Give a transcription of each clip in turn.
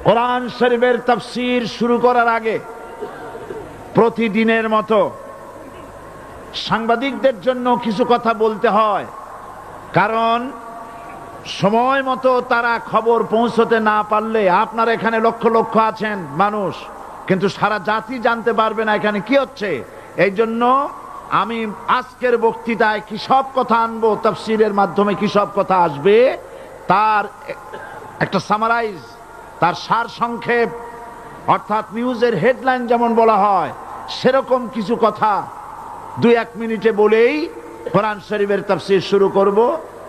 কোরআন শরীফের তাফসীর শুরু করার আগে প্রতিদিনের মতো সাংবাদিকদের জন্য কিছু কথা বলতে হয়, কারণ সময় মতো তারা খবর পৌঁছতে না পারলে, আপনারা এখানে লক্ষ লক্ষ আছেন মানুষ, কিন্তু সারা জাতি জানতে পারবে না এখানে কি হচ্ছে। এই জন্য আমি আজকের বক্তৃতায় কি সব কথা আনবো, তাফসীরের মাধ্যমে কি সব কথা আসবে, তার একটা সামারাইজ, তার সার সংক্ষেপ, অর্থাৎ নিউজের হেডলাইন যেমন বলা হয় সেরকম কিছু কথা 2-1 মিনিটে বলেই কোরআন শরীফের তাফসীর শুরু করব।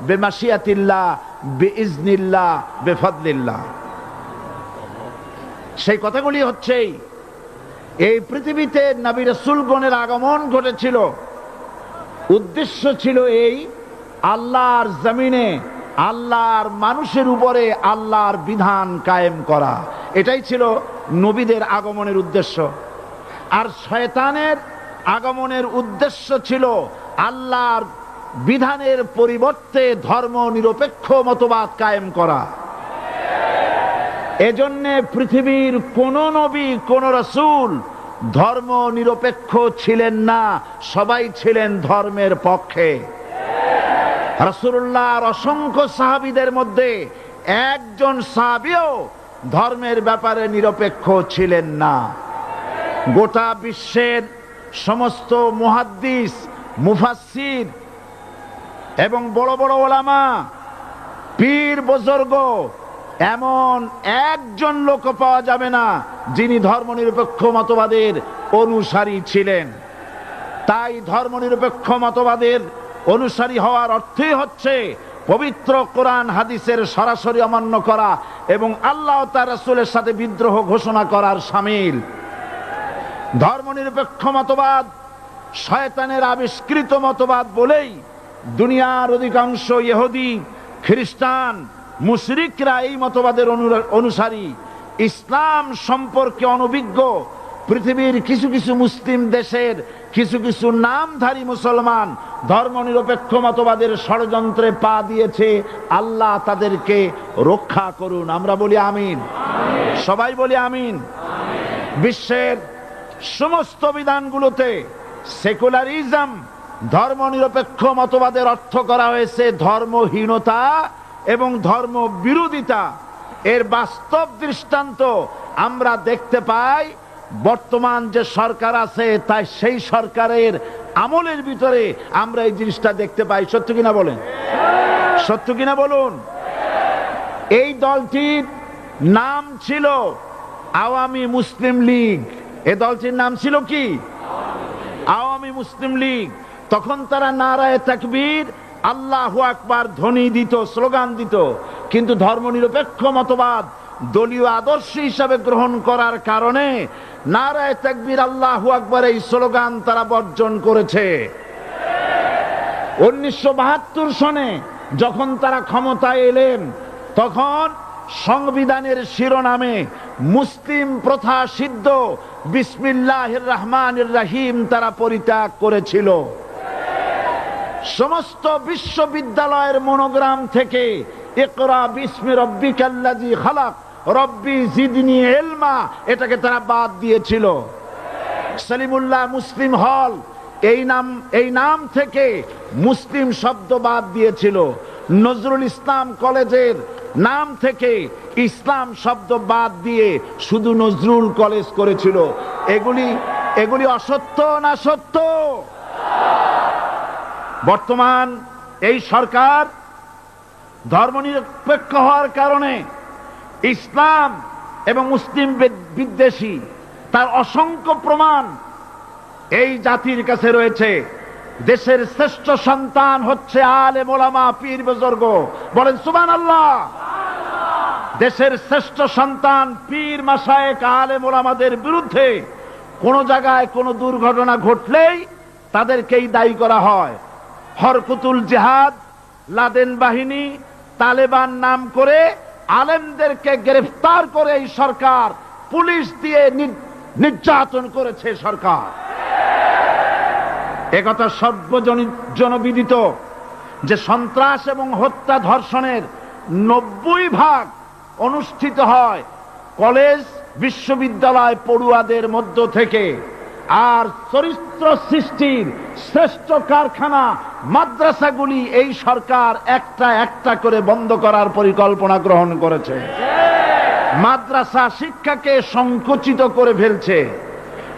বেমাশিয়াতিল্লাহ, বিইজনিল্লাহ, বেফদলিল্লাহ। সেই কথাগুলি হচ্ছে, এই পৃথিবীতে নবী রাসূলগণের আগমন ঘটেছিল, উদ্দেশ্য ছিল এই আল্লাহর জমিনে আল্লাহর মানুষের উপরে আল্লাহর বিধান কায়েম করা। এটাই ছিল নবীদের আগমনের উদ্দেশ্য। আর শয়তানের আগমনের উদ্দেশ্য ছিল আল্লাহর বিধানের পরিবর্তে ধর্ম নিরপেক্ষ মতবাদ কায়েম করা। এজন্য পৃথিবীর কোন নবী, কোন রাসূল ধর্ম নিরপেক্ষ ছিলেন না, সবাই ছিলেন ধর্মের পক্ষে। রাসূলুল্লাহর অসংখ্য সাহাবীদের মধ্যে একজন সাহাবীও ধর্মের ব্যাপারে নিরপেক্ষ ছিলেন না। গোটা বিশ্বের সমস্ত মুহাদ্দিস, মুফাসসির এবং বড় বড় ওলামা, পীর বুজুর্গ, এমন একজন লোক পাওয়া যাবে না যিনি ধর্মনিরপেক্ষ মতবাদের অনুসারী ছিলেন। তাই ধর্মনিরপেক্ষ মতবাদের অনুসারী হওয়ার অর্থই হচ্ছে পবিত্র কোরআন হাদিসের সরাসরি অমান্য করা এবং আল্লাহ ও তার রাসূলের সাথে বিদ্রোহ ঘোষণা করার শামিল। ধর্মনিরপেক্ষ মতবাদ শয়তানের আবিষ্কৃত মতবাদ বলেই দুনিয়ার অধিকাংশ ইহুদি, খ্রিস্টান, মুশরিকরা এই মতবাদের অনুসারী। ইসলাম সম্পর্কে অনভিজ্ঞ পৃথিবীর কিছু কিছু মুসলিম দেশের কিছু কিছু নামধারী মুসলমান ধর্মনিরপেক্ষ মতবাদের ষড়যন্ত্রে পা দিয়েছে। আল্লাহ তাদেরকে রক্ষা করুন। আমরা বলি আমিন, সবাই বলি আমিন। বিশ্বের সমস্ত বিধানগুলোতে সেকুলারিজম, ধর্মনিরপেক্ষ মতবাদের অর্থ করা হয়েছে ধর্মহীনতা এবং ধর্ম বিরোধিতা। এর বাস্তব দৃষ্টান্ত আমরা দেখতে পাই বর্তমান যে সরকার আছে, তাই সেই সরকারের আমলের ভিতরে আমরা এই জিনিসটা দেখতে পাই। সত্য কিনা বলেন? সত্য কিনা বলুন? এই দলটির নাম ছিল আওয়ামী মুসলিম লীগ। এই দলটির নাম ছিল কি? আওয়ামী মুসলিম লীগ। তখন তারা নারায়ে তাকবীর, আল্লাহু আকবার ধ্বনি দিত, স্লোগান দিত, কিন্তু ধর্মনিরপেক্ষ মতবাদ দলীয় আদর্শ হিসাবে গ্রহণ করার কারণে নারায়ে তাকবীর, আল্লাহু আকবার এই স্লোগান তারা বর্জন করেছে। 1972 সনে যখন তারা ক্ষমতায় এলেন, তখন সংবিধানের শিরোনামে মুসলিম প্রথা সিদ্ধ বিসমিল্লাহির রহমানির রহিম তারা পরিত্যাগ করেছিল। সমস্ত বিশ্ববিদ্যালয়ের মনোগ্রাম থেকে ইকরা বিসমি রব্বিকাল্লাযী খালাক, রব্বি জিদনি ইলমা, এটাকে তারা বাদ দিয়েছিল। সলিমুল্লাহ মুসলিম হল, এই নাম থেকে মুসলিম শব্দ বাদ দিয়েছিল। নজরুল ইসলাম কলেজের নাম থেকে ইসলাম শব্দ বাদ দিয়ে শুধু নজরুল কলেজ করেছিল। এগুলি অসত্য না সত্য? বর্তমান এই সরকার ধর্মনিরপেক্ষ হওয়ার কারণে ইসলাম এবং মুসলিম বিদ্বেষী, তার অসংখ্য প্রমাণ এই জাতির কাছে রয়েছে। দেশের শ্রেষ্ঠ সন্তান হচ্ছে আলেম ওলামা, পীর বুজুর্গ। বলেন সুবহানাল্লাহ। দেশের শ্রেষ্ঠ সন্তান পীর মাশায়েখ আলেম ওলামাদের বিরুদ্ধে কোন জায়গায় কোন দুর্ঘটনা ঘটলেই তাদেরকেই দায়ী করা হয়। হরকুতুল জিহাদ, লাদেন বাহিনী, তালেবান নাম করে আলেমদেরকে গ্রেফতার করে এই সরকার পুলিশ দিয়ে নির্যাতন করেছে সরকার। একথা সর্বজনবিদিত যে সন্ত্রাস এবং হত্যা ধর্ষণের 90% অনুষ্ঠিত হয় কলেজ বিশ্ববিদ্যালয় পড়ুয়াদের মধ্য থেকে। আর চরিত্র সৃষ্টির শ্রেষ্ঠ কারখানা মাদ্রাসাগুলি এই সরকার একটা একটা করে বন্ধ করার পরিকল্পনা গ্রহণ করেছে। মাদ্রাসা শিক্ষাকে সংকুচিত করে ফেলছে।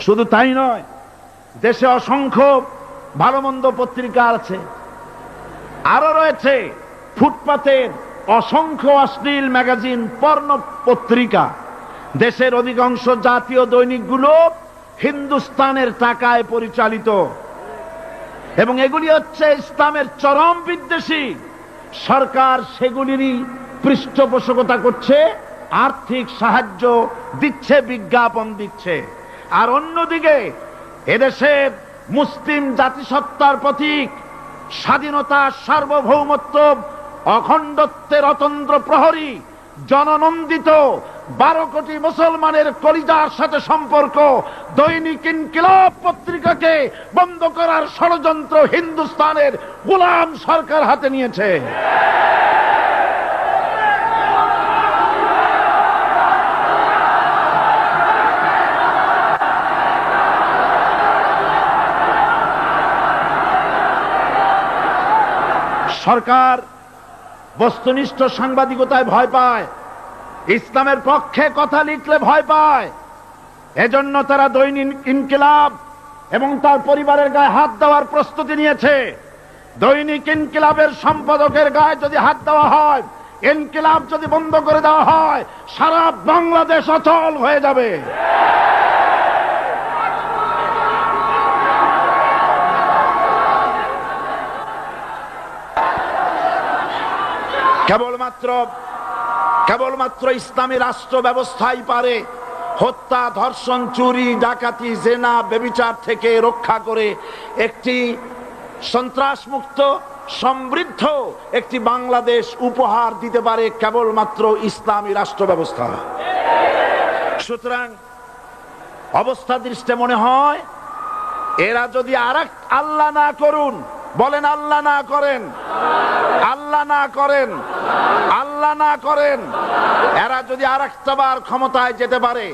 শুধু তাই নয়, দেশে অসংখ্য ভালো মন্দ পত্রিকা আছে, আরো রয়েছে ফুটপাতের অসংখ্য অশ্লীল ম্যাগাজিন, পর্ণ পত্রিকা। দেশের অধিকাংশ জাতীয় দৈনিকগুলো হিন্দুস্তানের টাকায় পরিচালিত এবং এগুলি হচ্ছে ইসলামের চরম বিদ্বেষী। সরকার সেগুলিরই পৃষ্ঠপোষকতা করছে, আর্থিক সাহায্য দিচ্ছে, বিজ্ঞাপন দিচ্ছে। আর অন্যদিকে এদেশের মুসলিম জাতিসত্তার প্রতীক, স্বাধীনতা, সার্বভৌমত্ব, অখণ্ডত্বের অতন্দ্র প্রহরী, জননন্দিত 12 কোটি মুসলমানের কলিজার সাথে সম্পর্ক দৈনিক ইনকিলাব পত্রিকাকে বন্ধ করার ষড়যন্ত্র হিন্দুস্তানের গোলাম সরকার হাতে নিয়েছে। সরকার বস্তুনিষ্ঠ সাংবাদিকতায় ভয় পায়, ইসলামের পক্ষে কথা লিখলে ভয় পায়। এজন্য তারা দৈনিক ইনকিলাব এবং তার পরিবারের গায়ে হাত দেওয়ার প্রস্তুতি নিয়েছে। দৈনিক ইনকিলাবের সম্পাদকের গায়ে যদি হাত দেওয়া হয়, ইনকিলাব যদি বন্ধ করে দেওয়া হয়, সারা বাংলাদেশ অচল হয়ে যাবে। কেবলমাত্র ইসলামী রাষ্ট্র ব্যবস্থাই পারে হত্যা, ধর্ষণ, চুরি, ডাকাতি, জেনা, ব্যভিচার থেকে রক্ষা করে একটি সন্ত্রাসমুক্ত সমৃদ্ধ একটি বাংলাদেশ উপহার দিতে পারে কেবলমাত্র ইসলামী রাষ্ট্র ব্যবস্থা। সুতরাং অবস্থা দৃষ্টে মনে হয় এরা যদি আরেক আল্লাহ না করুন, বলেন আল্লাহ না করেন, আল্লাহ না করেন, আল্লাহ না করেন, এরা যদি আরেকটা বার ক্ষমতায় যেতে পারে,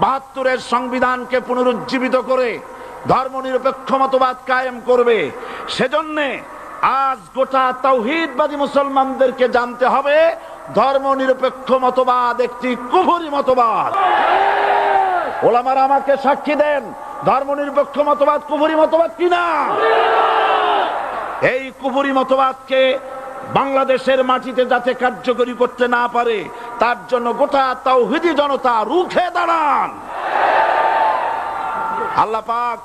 ৭২-এর সংবিধানকে পুনরুজ্জীবিত করে ধর্মনিরপেক্ষ মতবাদ কায়েম করবে, সেজন্য আজ গোটা তাওহীদবাদী মুসলমানদেরকে জানতে হবে ধর্মনিরপেক্ষ মতবাদ একটি কুফরি মতবাদ। ওলামারা আমাকে সাক্ষী দেন, ধর্মনিরপেক্ষ মতবাদ কুফরি মতবাদ কিনা। এই কুফরি মতবাদকে বাংলাদেশের মাটিতে যাতে কার্যকরী করতে না পারে, তার জন্য গোটা তাওহীদি জনতা রুখে দাঁড়ান। আল্লাহ পাক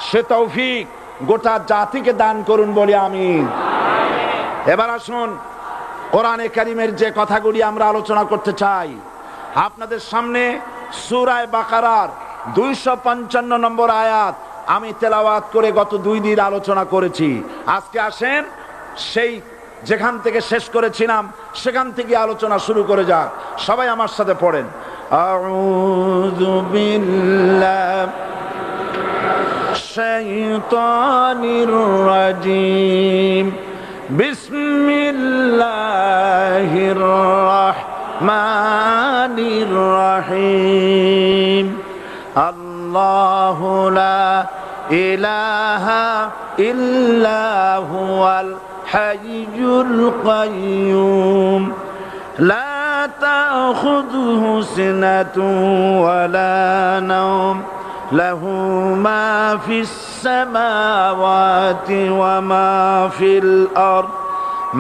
সে তৌফিক গোটা জাতিকে দান করুন বলে আমিন। এবার আসুন কোরআনে কারীমের যে কথাগুলি আমরা আলোচনা করতে চাই, আপনাদের সামনে সূরা বাকারার 255 নম্বর আয়াত আমি তেলাওয়াত করে গত 2 দিন আলোচনা করেছি। আজকে আসেন সেই যেখান থেকে শেষ করেছিলাম সেখান থেকে আলোচনা শুরু করে যাক। সবাই আমার সাথে পড়েন, আউযু বিল্লাহি শাইতানির রাজীম, বিসমিল্লাহির রাহমানির রাহিম। আল্লাহু লা ইলাহা ইল্লা হুয়াল হাইয়ুল কাইয়্যুম, লা তাখুযুহু সিনাতুন ওয়ালা নাওম, লাহু মা ফিস সামাওয়াতি ওয়া মা ফিল আরদ,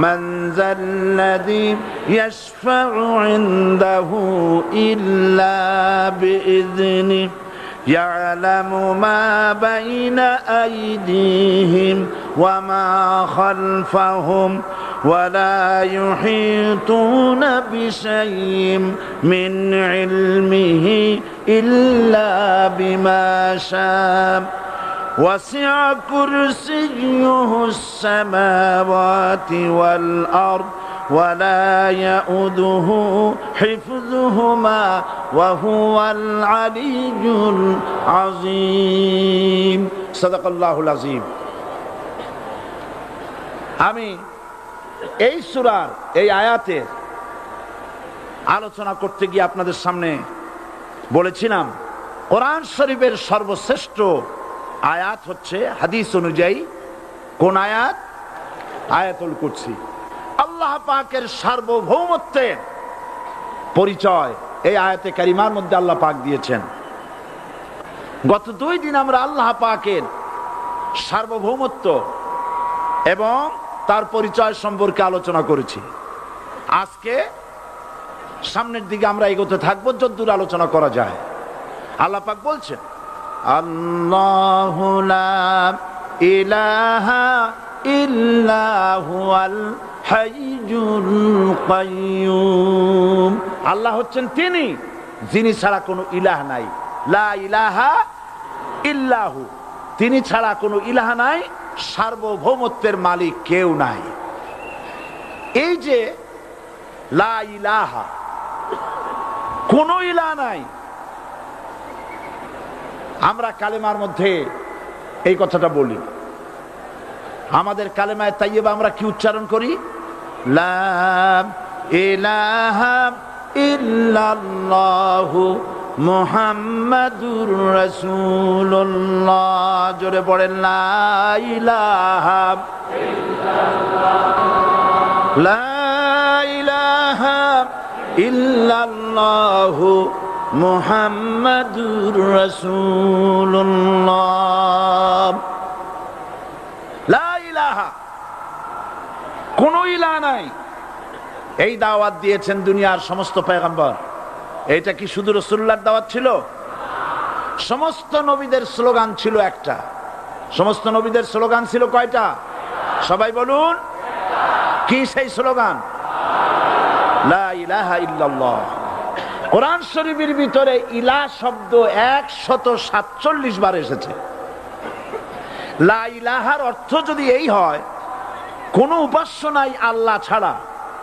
মান যাল্লাযী ইয়াশফা'ু ইনদাহু ইল্লা বিইذনিহি, يعلم ما بين أيديهم وما خلفهم ولا يحيطون بشيء من علمه إلا بما شاء، وسع كرسيه السماوات والأرض ولا يؤوده حفظهما وهو العلي العظيم। صدق الله العظيم। আমি এই সূরার এই আয়াতের আলোচনা করতে গিয়ে আপনাদের সামনে বলেছিলাম কোরআন শরীফের সর্বশ্রেষ্ঠ আয়াত হচ্ছে হাদিস অনুযায়ী কোন আয়াত? আয়াতুল কুরসি। আল্লাহ পাকের সার্বভৌমত্বের পরিচয় এই আয়াতে কারিমার মধ্যে আল্লাহ পাক দিয়েছেন। গত 2 দিন আমরা আল্লাহ পাকের সার্বভৌমত্ব এবং তার পরিচয় সম্পর্কে আলোচনা করেছি। আজকে সামনের দিকে আমরা এগোতে থাকবো যতদূর আলোচনা করা যায়। আল্লাহ পাক বলছেন আল্লাহু লা ইলাহা ইল্লা হুয়াল হাইয়ুল কাইয়্যুম। আল্লাহ হচ্ছেন তিনি যিনি ছাড়া কোনো ইলাহ নাই। লা ইলাহা ইল্লাহু, তিনি ছাড়া কোনো ইলাহ নাই, সার্বভৌমত্বের মালিক কেউ নাই। এই যে লা ইলাহা, কোনো ইলাহ নাই, আমরা কালেমার মধ্যে এই কথাটা বলি। আমাদের কালেমায়ে তাইয়্যিবা আমরা কি উচ্চারণ করি? লা ইলাহা ইল্লাল্লাহু মুহাম্মাদুর রাসূলুল্লাহ। জোরে পড়েন লা ইলাহা ইল্লাল্লাহ, লা ইলাহা ইল্লাল্লাহু মুহাম্মাদুর রাসূলুল্লাহ। লা ইলাহা, কোনো ইলাহ নাই, এই দাওয়াত দিয়েছেন দুনিয়ার সমস্ত পয়গম্বর। এটা কি শুধু রাসূলুল্লাহর দাওয়াত ছিল? সমস্ত নবীদের স্লোগান ছিল একটা। সমস্ত নবীদের স্লোগান ছিল কয়টা? সবাই বলুন, কি সেই স্লোগান? লা ইলাহা ইল্লাল্লাহ। কোরআন শরীফের ভিতরে ইলাহ শব্দ 147 বার এসেছে। লা ইলাহার অর্থ যদি এই হয় কোন উপাস্য নাই আল্লাহ ছাড়া,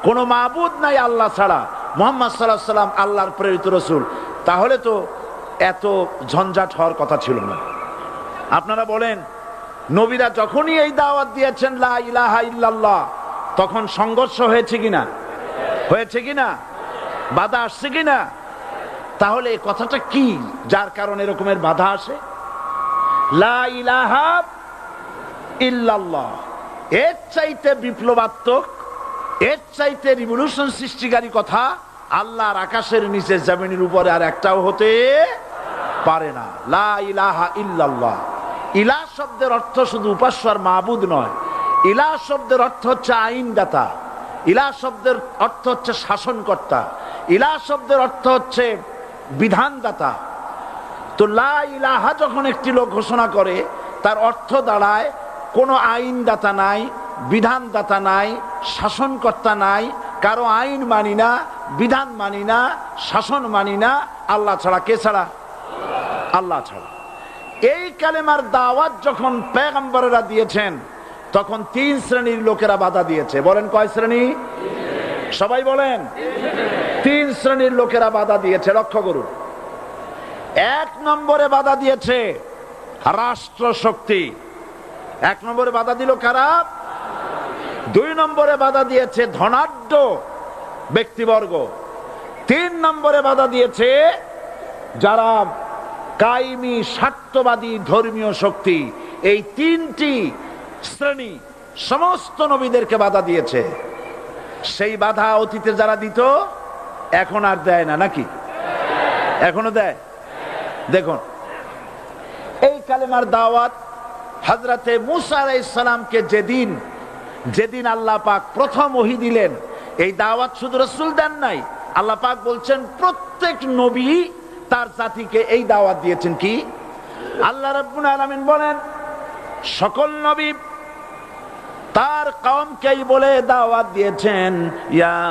কোন মাবুদ নাই আল্লাহ ছাড়া, মুহাম্মদ সাল্লাল্লাহু আলাইহি ওয়াসাল্লাম আল্লাহর প্রেরিত রাসূল, তাহলে তো এত ঝঞ্ঝাট হওয়ার কথা ছিল না। আপনারা বলেন, নবীরা যখনই এই দাওয়াত দিয়েছেন লা ইলাহা ইল্লাল্লাহ, তখন সংঘর্ষ হয়েছে কিনা? হয়েছে কিনা? বাধা আসছে কিনা? তাহলে এই কথাটা কি যার কারণে এরকমের বাধা আসে? লা ইলাহা ইল্লাল্লাহ, এর চাইতে বিপ্লবাত্মক, এর চাইতে রিভলিউশন সৃষ্টিকারী কথা আল্লাহর আকাশের নিচে জমিনের উপরে আর একটাও হতে পারে না। লা ইলাহা ইল্লাল্লাহ। ইলাহ শব্দের অর্থ শুধু উপাস্য আর মাবুদ নয়। ইলাহ শব্দের অর্থ হচ্ছে আইনদাতা, ইলাহ শব্দের অর্থ হচ্ছে শাসনকর্তা, ইলাহ শব্দের অর্থ হচ্ছে বিধানদাতা। তো লা ইলাহা যখন একটি লোক ঘোষণা করে, তার অর্থ দাঁড়ায় কোনো আইনদাতা নাই, বিধানদাতা নাই, শাসনকর্তা নাই, কারো আইন মানি না, বিধান মানি না, শাসন মানি না, আল্লাহ ছাড়া। কে ছাড়া? আল্লাহ ছাড়া। এই কালেমার দাওয়াত যখন পয়গম্বরেরা দিয়েছেন, তখন 3 শ্রেণীর লোকেরা বাধা দিয়েছে। বলেন কয় শ্রেণী? সবাই বলেন। 3 শ্রেণীর লোকেরা বাধা দিয়েছে। লক্ষ্য করুন। 1 নম্বরে বাধা দিয়েছে রাষ্ট্র শক্তি। 1 নম্বরে বাধা দিল কারা? 2 নম্বরে বাধা দিয়েছে ধনাঢ্য ব্যক্তিবর্গ। 3 নম্বরে বাধা দিয়েছে যারা কায়েমি স্বার্থবাদী ধর্মীয় শক্তি। এই 3টি শ্রেণী সমস্ত নবীদেরকে বাধা দিয়েছে। সেই বাধা অতীতে যারা দিত এখন আর দেয় না, নাকি? এখনো দেয়? দেখুন, এই কালেমার দাওয়াত হযরতে মূসা আলাইহিস সালামকে যেদিন আল্লাহ পাক প্রথম ওহী দিলেন, এই দাওয়াত শুধু রাসূল দেন নাই, আল্লাহ পাক বলছেন প্রত্যেক নবী তার জাতিকে এই দাওয়াত দিয়েছেন। কি? আল্লাহ রাব্বুল আলামিন বলেন, সকল নবী তার কওমকেই বলে দাওয়াত দিয়েছেন, ইয়া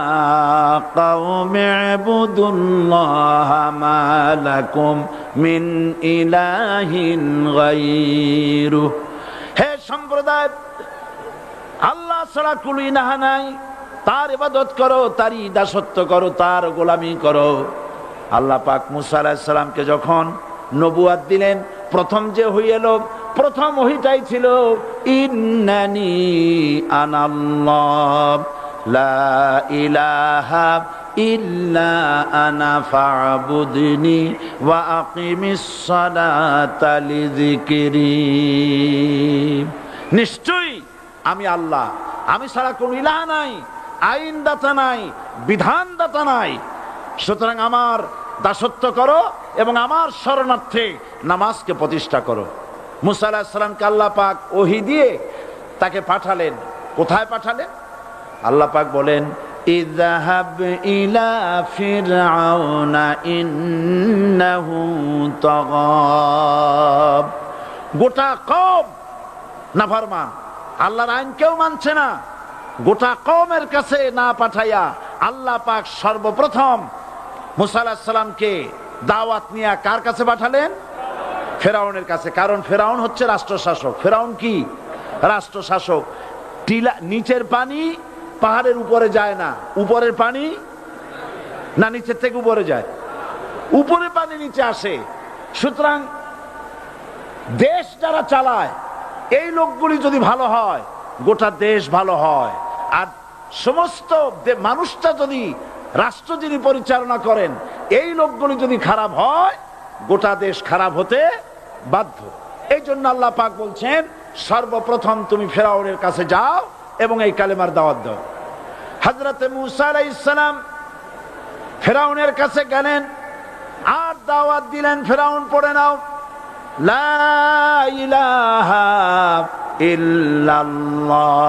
কওমি ইবুদুল্লাহা মা লাকুম মিন ইলাহিন গায়রু। হে সম্প্রদায়, আল্লাহ ছাড়া কোনো ইলাহ নাই, তার ইবাদত করো, তারই দাসত্ব করো, তার গোলামি করো। আল্লাহ পাক মূসা আলাইহিস সালামকে যখন নবুয়াত দিলেন, প্রথম যে ওহী এলো, প্রথম ওহীটাই ছিল ইন্নানি আনাল্লাহ লা ইলাহা ইল্লা আনা ফা'বুদনি ওয়া আকিমিস সালাতা লিযিকরি। নিশ্চয়ই আমি আল্লাহ, আমি ছাড়া কোন ইলাহ নাই, আইনদাতা নাই, বিধানদাতা নাই। সুতরাং আমার দাসত্ব করো এবং আমার শরণার্থে নামাজকে প্রতিষ্ঠা করো। মুসা আলাইহিস সালামকে আল্লাহ পাক ওহী দিয়ে তাকে পাঠালেন। কোথায় পাঠালেন? আল্লাহ পাক বলেন, ইযহাব ইলা ফিরআউনা ইন্নাহু তাগাব। গোটা কওম নাফরমান, আল্লাহর আইন কেউ মানছে না। গোটা কওমের কাছে না পাঠাইয়া আল্লাহ পাক সর্বপ্রথম মুসা আলাইহিস সালামকে দাওয়াত নিয়ে কার কাছে পাঠালেন? ফেরাউনের কাছে। কারণ ফেরাউন হচ্ছে রাষ্ট্রশাসক। ফেরাউন কি? রাষ্ট্রশাসক। টিলা নিচের পানি পাহাড়ের উপরে যায় না, উপরের পানি না নিচের থেকে উপরে যায়, উপরে পানি নিচে আসে। সুতরাং দেশ যারা চালায় এই লোকগুলি যদি ভালো হয়, গোটা দেশ ভালো হয়। আর সমস্ত মানুষটা যদি, রাষ্ট্র যিনি পরিচালনা করেন এই লোকগুলি যদি খারাপ হয়, গোটা দেশ খারাপ হতে বাধ্য। এই জন্য আল্লাহ পাক বলছেন, সর্বপ্রথম তুমি ফেরাউনের কাছে যাও এবং এই কালেমার দাওয়াত দাও। হযরতে মূসা আলাইহিস সালাম ফেরাউনের কাছে গেলেন আর দাওয়াত দিলেন, ফেরাউন পড়ে নাও, লা ইলাহা ইল্লাল্লাহ।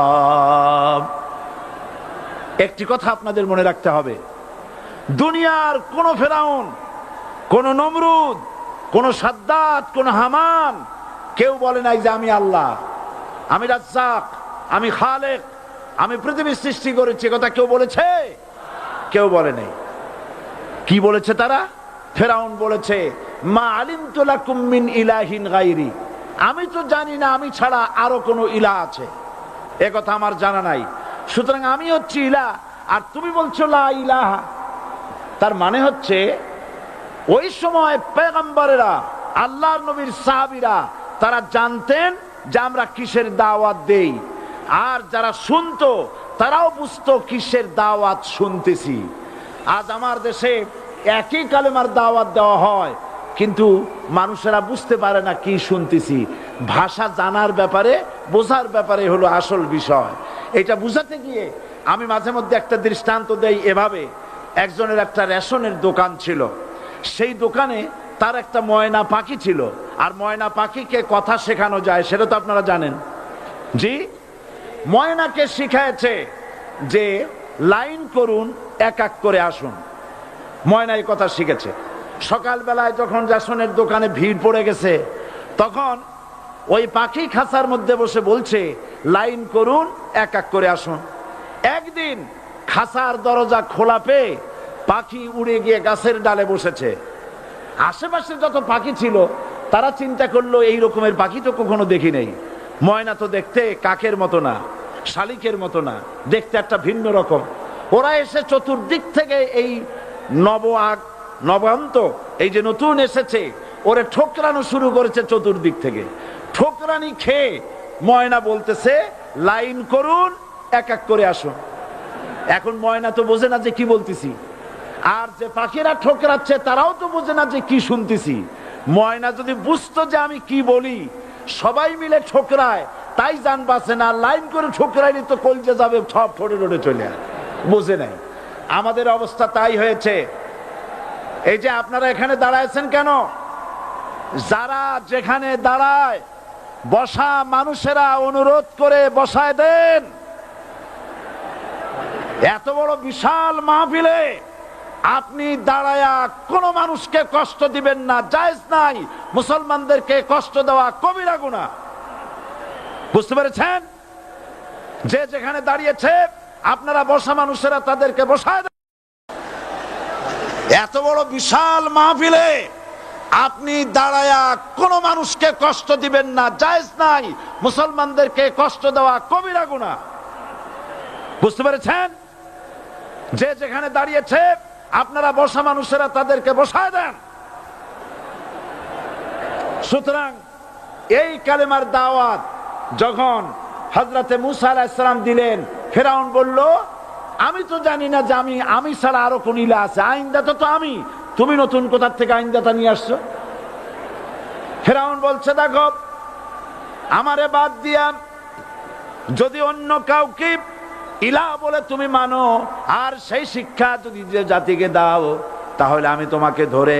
একটি কথা আপনাদের মনে রাখতে হবে, দুনিয়ার কোন ফেরাউন, কোন নমরুদ, কোন সাদ্দাত, কোন হামান কেউ বলে নাই যে আমি আল্লাহ, আমি রাজ্জাক, আমি খালেক, আমি পৃথিবী সৃষ্টি করেছি। কথা কেউ বলেছে? কেউ বলে নাই। কি বলেছে তারা? ফেরাউন বলেছে, মা আলিমতু লাকুম মিন ইলাহিন গায়রি, আমি তো জানি না আমি ছাড়া আরো কোন ইলাহ আছে, এ কথা আমার জানা নাই। সুতরাং আমি হচ্ছি ইলাহ আর তুমি বলছো লা ইলাহা। তার মানে হচ্ছে ওই সময় পয়গম্বরেরা, আল্লাহর নবীর সাহাবীরা তারা জানতেন যে আমরা কিসের দাওয়াত দেই, আর যারা শুনতো তারাও বুঝতো কিসের দাওয়াত শুনতেছি। আজ আমার দেশে একই কালেমার দাওয়াত দেওয়া হয়, কিন্তু মানুষেরা বুঝতে পারে না কি শুনতেছি। ভাষা জানার ব্যাপারে, বোঝার ব্যাপারে হলো আসল বিষয়। এটা বুঝাতে গিয়ে আমি মাঝে মধ্যে একটা দৃষ্টান্ত দেই এভাবে। একজনের একটা রেশনের দোকান ছিল, সেই দোকানে তার একটা ময়না পাখি ছিল। আর ময়না পাখিকে কথা শেখানো যায় সেটা তো আপনারা জানেন। জি, ময়নাকে শিখায়েছে যে লাইন করুন, এক এক করে আসুন। ময়না এই কথা শিখেছে। সকালবেলায় যখন রেশনের দোকানে ভিড় পড়ে গেছে, তখন ওই পাখি খাঁচার মধ্যে বসে বলছে লাইন করুন, এক এক করে আসুন। একদিন খাঁচার দরজা খোলা পেয়ে পাখি উড়ে গিয়ে গাছের ডালে বসেছে। আশেপাশে যত পাখি ছিল তারা চিন্তা করলো এই রকমের পাখি তো কখনো দেখি নাই। ময়না তো দেখতে কাকের মতো না, শালিকের মতো না, দেখতে একটা ভিন্ন রকম। ওরা এসে চতুর্দিক থেকে এই নবান্ত, এই যে নতুন এসেছে, ওরে ঠোকরানো শুরু করেছে চতুর্দিক থেকে। ঠোকরানি খেয়ে ময়না বলতেছে লাইন করুন, এক এক করে আসুন। এখন ময়না তো বোঝে না যে কি বলতেছি, আর যে পাখিরা ঠোকরাচ্ছে তারাও তো বোঝে না যে কি শুনতেছি। ময়না যদি বুঝতো যে আমি কি বলি, সবাই মিলে ঠোকরায়, তাই জান বাঁচে না। লাইন করে ঠোকরাইলে তো কলজে যাবে, সব ঠোঁটে ঠোঁটে চলে, বোঝে নাই। আমাদের অবস্থা তাই হয়েছে। এই যে আপনারা এখানে দাঁড়াইছেন কেন? যারা যেখানে দাঁড়ায় বসা মানুষেরা অনুরোধ করে বসায় দেন। এত বড় বিশাল মাহফিলে আপনি দাঁড়ায়া কোন মানুষকে কষ্ট দিবেন না, জায়েজ নাই। মুসলমানদেরকে কষ্ট দেওয়া কবিরা গুনাহ। বুঝতে পেরেছেন? যে যেখানে দাঁড়িয়েছে আপনারা বসা মানুষেরা তাদেরকে বসায় দেন। এত বড় বিশাল মাহফিলে আপনি দাঁড়ায়া কোন মানুষকে কষ্ট দিবেন না, জায়েজ নাই। মুসলমানদেরকে কষ্ট দেওয়া কবিরা গুনাহ। বুঝতে পেরেছেন? যে যেখানে দাঁড়িয়েছে আপনারা বসা মানুষেরা তাদেরকে বসায় দেন। সুতরাং এই কালেমার দাওয়াত যখন হযরতে মূসা আলাইহিস সালাম দিলেন, ফেরাউন বলল আমি তো জানি না যে আমি ছাড়া আরো কোন ইলা আছে, আইনদাতা তো আমি, তুমি নতুন কোথার থেকে আইনদাতা নিয়ে আসছো? ফেরাউন বলছে দেখো, আমারে বাদ দিয়া যদি অন্য কাউকে ইলা বলে তুমি মানো, আর সেই শিক্ষা যদি যে জাতিকে দাও, তাহলে আমি তোমাকে ধরে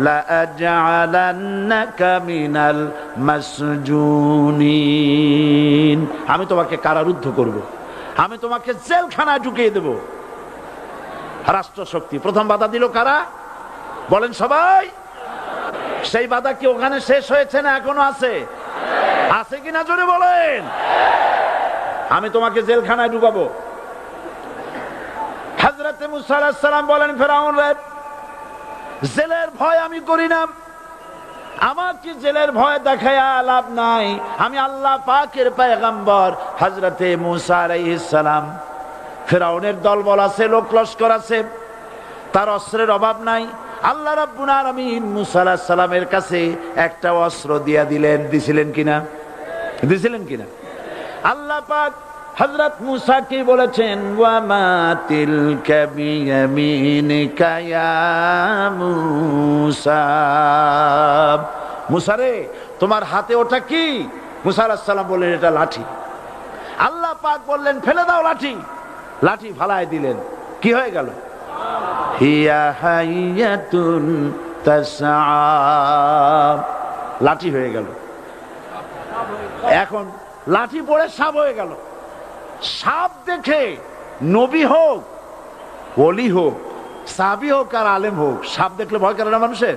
লাআজআলান্নাকা মিনাল মাসজুনিন, আমি তোমাকে কারারুদ্ধ করব, আমি তোমাকে জেলখানায় ঢুকিয়ে দেব। রাষ্ট্রশক্তি প্রথম বাধা দিল কারা? বলেন সবাই। সেই বাধা কি ওখানে শেষ হয়েছে না এখনো আছে? আছে কিনা জোরে বলেন। আমি তোমাকে জেলখানায় ঢুকাবো। হযরতে মুসা আলাইহিস সালাম বলেন, ফেরাউন রে, জেলের ভয় আমি করি না, আমাকে জেলের ভয় দেখায়া লাভ নাই, আমি আল্লাহ পাকের পয়গম্বর হযরতে মুসা আলাইহিস সালাম। ফেরাউনের দলবল আছে, লোক লস্কর আছে, তার অস্ত্রের অভাব নাই। আল্লাহ রাব্বুল আলামিন মুসা আলাইহিস সালামের কাছে একটা অস্ত্র দিয়া দিলেন। দিছিলেন কিনা? আল্লাহ পাক হযরত মুসা কে বলেছেন, ওয়া মা তিলকা বিয়ামিনিকা ইয়া মুসা, মুসা রে তোমার হাতে ওটা কি? মুসা আলাইহিস সালাম বললেন, এটা লাঠি। আল্লাহ পাক বললেন, ফেলে দাও লাঠি। লাঠি ফালায় দিলেন, কি হয়ে গেল? হিয়া হাইয়াতুন তাসআ, লাঠি হয়ে গেল। এখন লাঠি পড়ে সাপ হয়ে গেল। সাপ দেখে নবী হোক, ওলি হোক, সাহাবী হোক আর আলেম হোক, সাপ দেখলে ভয় করে না মানুষের?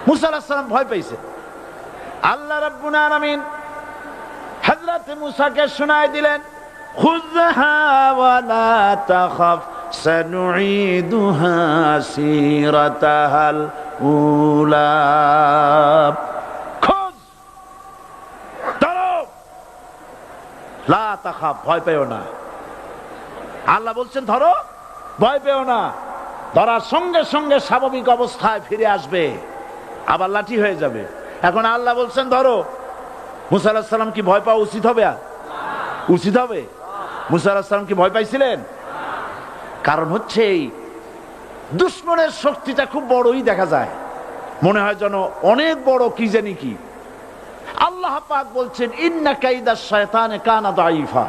মুসা আলাইহিস সালাম ভয় পাইছে। আল্লাহ রাব্বুল আলামিন হযরত মুসাকে শোনায় দিলেন, খুযহা ওয়া লা তাখাফ সানুঈদুহা সিরাতাহাল উলা, লা তাখাফ, ভয় পেও না। আল্লাহ বলছেন ধরো, ভয় পেও না। ধরার সঙ্গে সঙ্গে স্বাভাবিক অবস্থায় ফিরে আসবে, আবার লাঠি হয়ে যাবে। এখন আল্লাহ বলছেন ধরো। মুসা আলাইহিস সালাম কি ভয় পাওয়া উচিত হবে? উচিত হবে? মুসা আলাইহিস সালাম কি ভয় পাইছিলেন? কারণ হচ্ছে এই দুশমনের শক্তিটা খুব বড়ই দেখা যায়, মনে হয় যেন অনেক বড়, কি জানি কি। আল্লাহ পাক বলছেন, ইন্না কাইদা শায়তানে কানা দাঈফা,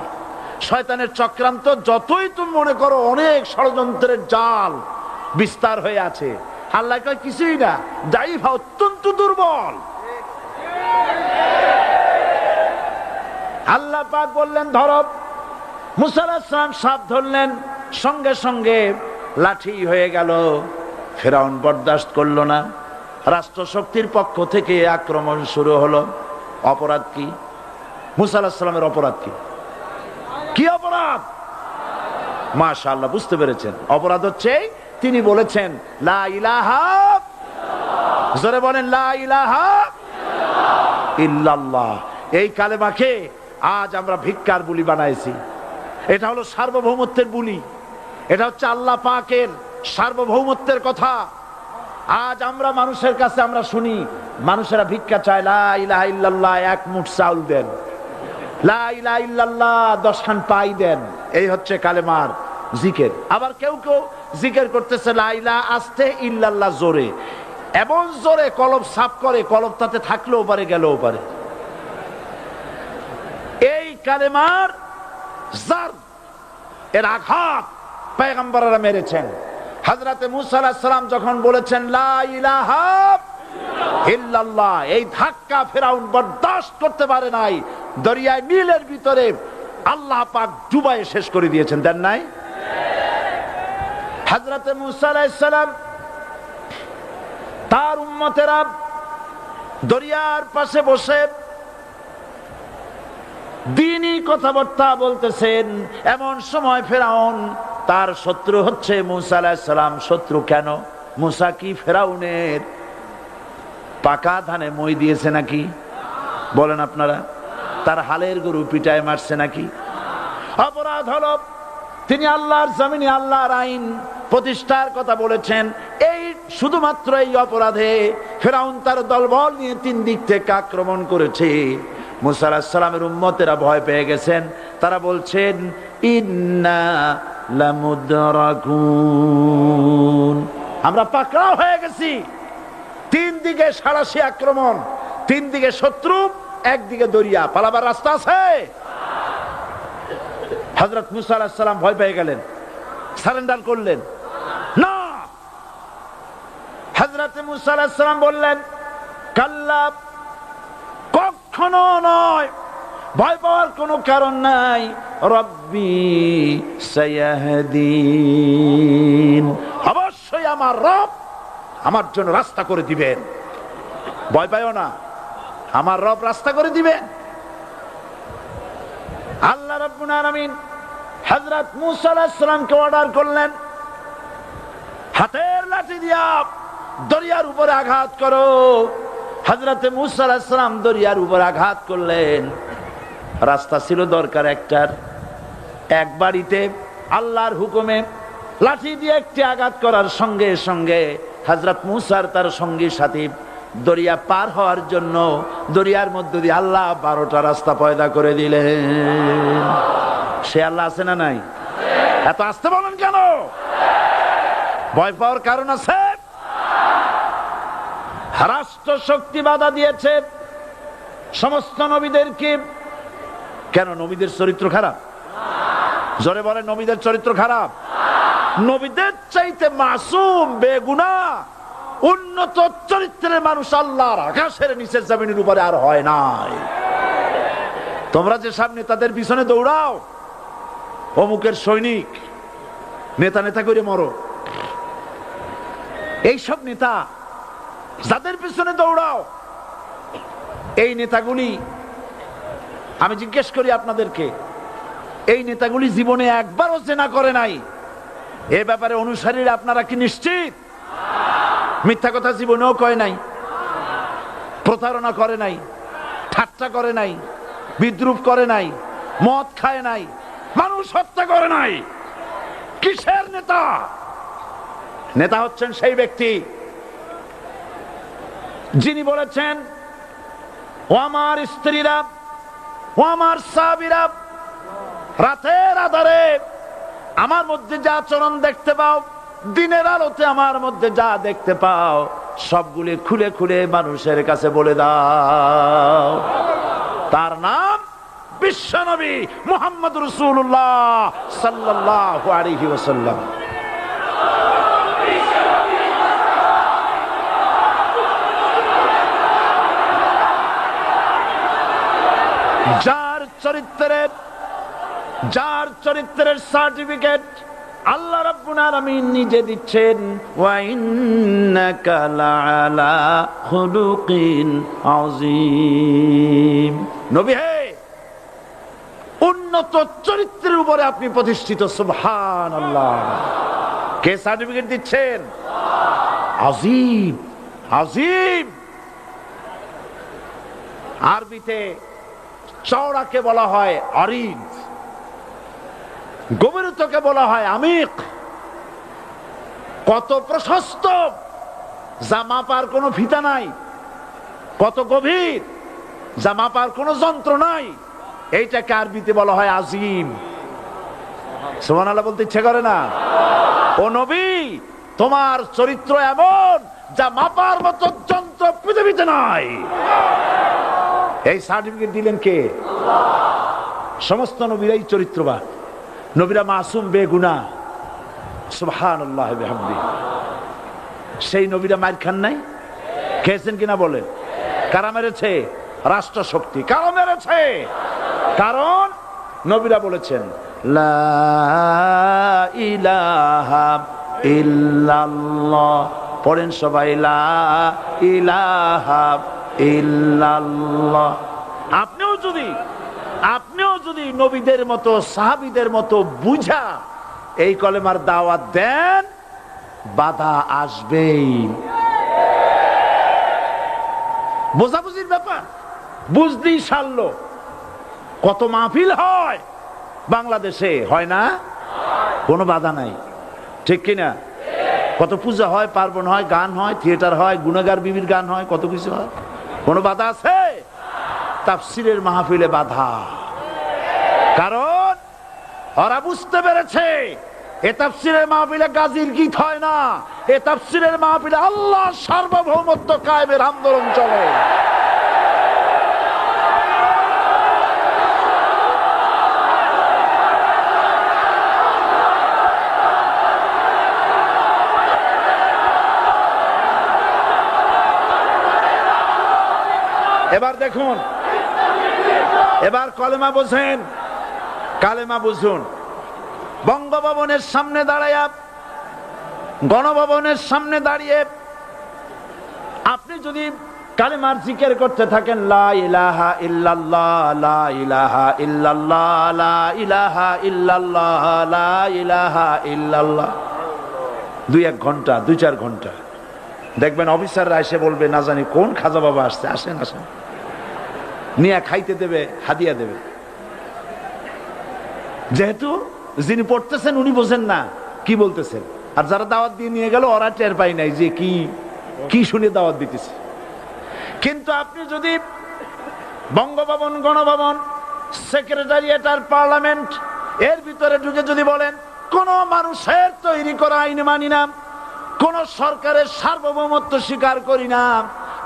শয়তানের চক্রান্ত যতই তুমি মনে করো অনেক ষড়যন্ত্রের জাল বিস্তার হয়ে আছে, আল্লাহ কয় কিছুই না, দাঈফা, অত্যন্ত দুর্বল। আল্লাহ পাক বললেন ধরো। মুসা আলাইহিস সালাম সাপ ধরলেন, সঙ্গে সঙ্গে লাঠি হয়ে গেল। ফেরাউন বরদাস্ত করলো না, রাষ্ট্রশক্তির পক্ষ থেকে আক্রমণ শুরু হলো। অপরাধ কি? মুসা আলাইহিস সালামের অপরাধ কি? কি অপরাধ? মাশাআল্লাহ, বুঝতে পেরেছেন। অপরাধ হচ্ছে তিনি বলেছেন লা ইলাহা, জোরে বলেন লা ইলাহা ইল্লাল্লাহ। এই কালেমাকে আজ আমরা ভিক্ষার বুলি বানাইছি। এটা হলো সার্বভৌমত্বের বুলি, এটা হচ্ছে আল্লাহ পাকের সার্বভৌমত্বের কথা। আজ আমরা মানুষের কাছে আমরা শুনি, মানুষেরা ভিক্ষা চায়, লা ইলাহা ইল্লাল্লাহ, এক মুঠ চাউল দেন, লা ইলাহা ইল্লাল্লাহ 10 খান পাই দেন। এই হচ্ছে কালেমার জিকির। আবার কেউ কেউ জিকির করতেছে লা ইলাহা আস্তে, ইল্লাল্লাহ জোরে, এমন জোরে কলব সাফ করে, কলব তাতে থাকলেও পারে গেলেও পারে। এই কালেমার জার, এর আঘাত পয়গম্বররা মেরেছেন। হযরতে মুসা আলাইহিস সালাম যখন বলেছেন লা ইলাহা ইল্লাল্লাহ, এই ধাক্কা ফেরাউন বরদাস্ত করতে পারে নাই। দরিয়ায় নীলের ভিতরে আল্লাহ পাক ডুবাইয়ে শেষ করে দিয়েছেন, দেন নাই? হযরতে মুসা আলাইহিস সালাম, তার উম্মতেরা দরিয়ার পাশে বসে দ্বীনি কথাবার্তা বলতেছেন। এমন সময় ফেরাউন, তার শত্রু হচ্ছে মুসা আলাইহিস সালাম। শত্রু কেন? মুসা কি ফেরাউনের পাকা ধানে মই দিয়েছে নাকি? বলেন আপনারা। তার হালের গরু পিটায় মারছে নাকি? অপরাধ হলো তিনি আল্লাহর জমিনে আল্লাহর আইন প্রতিষ্ঠার কথা বলেছেন। এই শুধুমাত্র এই অপরাধে ফেরাউন তার দলবল নিয়ে 3 দিক থেকে আক্রমণ করেছে। মুসা আলাইহিস সালামের উম্মতেরা ভয় পেয়ে গেছেন, তারা বলছেন ইন্না লামুদরাকুন, আমরা পাকড়াও হয়ে গেছি। তিন দিকে সাঁড়াশি আক্রমণ, তিন দিকে শত্রু, একদিকে দরিয়া, পালাবার রাস্তা আছে? হযরত মুসা আলাইহিস সালাম ভয় পেয়ে গেলেন, সারেন্ডার করলেন না। হযরত মুসা আলাইহিস সালাম বললেন কাল্লা, কখনো নয়, ভয় পাওয়ার কোনো কারণ নাই। রব্বি সায়াহদিন, অবশ্যই আমার রব আমার জন্য রাস্তা করে দিবেন। ভয় পাইও না, আমার রব রাস্তা করে দিবেন। আল্লাহ রাব্বুল আলামিন হযরত মুসা আলাইহিস সালামকে অর্ডার করলেন, হাতের লাঠি দিয়া দরিয়ার উপরে আঘাত করো। হযরত মুসা আলাইহিস সালাম দরিয়ার উপর আঘাত করলেন। রাস্তা ছিল দরকার একটার, এক বাড়িতে আল্লাহর হুকুমে লাঠি দিয়ে একটি আঘাত করার সঙ্গে সঙ্গে হযরত মুসার তার সঙ্গী সাথী দরিয়া পার হওয়ার জন্য দরিয়ার মধ্য দিয়ে আল্লাহ 12টা রাস্তা পয়দা করে দিলেন। সে আল্লাহ আছে না নাই? এত আসতে বলেন কেন? ভয় পাওয়ার কারণ আছে? রাষ্ট্র শক্তি বাধা দিয়েছে সমস্ত নবীদেরকে। কেন? নবীদের চরিত্র খারাপ? জোরে বলে, নবীদের চরিত্র খারাপ? নবীদের চাইতে মাসুম বেগুনাহ উন্নত চরিত্রের মানুষ আল্লাহর আকাশের নিচের জমিনের উপরে আর হয় নাই। তোমরা যে সব নেতাদের পিছনে দৌড়াও, অমুকের সৈনিক, নেতা নেতা করে মরো, এইসব নেতা যাদের পিছনে দৌড়াও, এই নেতাগুলি, আমি জিজ্ঞেস করি আপনাদেরকে, এই নেতাগুলি জীবনে একবারও জেনা করে নাই? এ ব্যাপারে অনুসারীরা আপনারা কি নিশ্চিত? মিথ্যা কথা জীবনেও কয় নাই, প্রতারণা করে নাই, ঠাট্টা করে নাই, বিদ্রুপ করে নাই, মদ খায় নাই, মানুষ হত্যা করে নাই। কিসের নেতা? নেতা হচ্ছেন সেই ব্যক্তি যিনি বলেছেন, ও আমার স্ত্রীরা, ও আমার সাহাবীরা, রাতের আধারে আমার মধ্যে যা আচরণ দেখতে পাও, দিনের আলোতে আমার মধ্যে যা দেখতে পাও, সবগুলি খুলে খুলে মানুষের কাছে বলে দাও। তার নাম বিশ্বনবী মুহাম্মদ রাসূলুল্লাহ সাল্লাল্লাহু আলাইহি ওয়াসাল্লাম। যার চরিত্রের সার্টিফিকেট আল্লাহ রাব্বুল আলামিন নিজে দিচ্ছেন, ওয়া ইন্নাকা লাআলা খুলুকিন আযীম। নবী হে, উন্নত চরিত্রের উপরে আপনি প্রতিষ্ঠিত। সুবহানাল্লাহ। কে সার্টিফিকেট দিচ্ছেন? আযীম, আযীম। আরবিতে চওড়াকে বলা হয় আরিদ, গভীরতাকে বলা হয় আমিক। কত প্রশস্ত, যা মাপার কোনো ফিতা নাই, কত গভীর, যা মাপার কোনো যন্ত্র নাই, এইটাকে আরবিতে বলা হয় আজিম। সুবহানাল্লাহ বলতে ইচ্ছে করে না? ও নবী, তোমার চরিত্র এমন যা মাপার মতো যন্ত্র পৃথিবীতে নাই। এই সার্টিফিকেট দিলেন কে? সমস্ত নবীরাই চরিত্রবান, নবীরা মাসুম বেগুনাহ। সুবহানাল্লাহ বিহামদিহি। সেই নবীরা মার খান নাই? খেয়েছেন কিনা বলেন? কারা মেরেছে? রাষ্ট্র শক্তি। কারা মেরেছে? কারণ নবীরা বলেছেন লা ইলাহা ইল্লাল্লাহ। পড়েন সবাই, লা ইলাহা ইল্লাল্লাহ। আপনিও যদি নবীদের মতো, সাহাবীদের মতো বুঝা এই কলেমার দাওয়াত দেন, বাধা আসবেই। বোঝাবুঝির ব্যাপার, বুঝতেই সারলো। কত মাহফিল হয় বাংলাদেশে, হয় না? কোনো বাধা নাই, ঠিক কিনা? কত পূজা হয়, পার্বণ হয়, গান হয়, থিয়েটার হয়, গুনাহগার বিবির গান হয়, কত কিছু হয়। কোনো বাধা আছে? তাফসীরের মাহফিলে বাধা। কারণ ওরা বুঝতে পেরেছে এ তাফসীরের মাহফিলে গাজীর গীত হয় না, এ তাফসীরের মাহফিলে আল্লাহর সার্বভৌমত্ব কায়েমের আন্দোলন চলে। এবার দেখুন, এবার কলেমা বোঝেন, কালেমা বুঝুন। বঙ্গভবনের সামনে দাঁড়ায়া, গণভবনের সামনে দাঁড়িয়ে আপনি যদি কালেমার জিকির করতে থাকেন, লা ইলাহা ইল্লাল্লাহ, লা ইলাহা ইল্লাল্লাহ, লা ইলাহা ইল্লাল্লাহ, লা ইলাহা ইল্লাল্লাহ, 2-1 ঘন্টা, 2-4 ঘন্টা, দেখবেন অফিসাররা এসে বলবে, না জানি কোন খাজা বাবা আসছে, আসেন আসেন, নিয়ে খাইতে দেবে, হাদিয়া দেবে। যেহেতু যিনি পড়তেছেন উনি বোঝেন না কি বলতেছেন, আর যারা দাওয়াত দিয়ে নিয়ে গেল ওরা টের পায় নাই যে কি কি শুনে দাওয়াত দিতেছে। কিন্তু আপনি যদি বঙ্গভবন, গণভবন, সেক্রেটারিয়েট আর পার্লামেন্ট এর ভিতরে ঢুকে যদি বলেন, কোন মানুষের তৈরি করা আইন মানি না, কোন সরকারের সার্বভৌমত্ব স্বীকার করি না,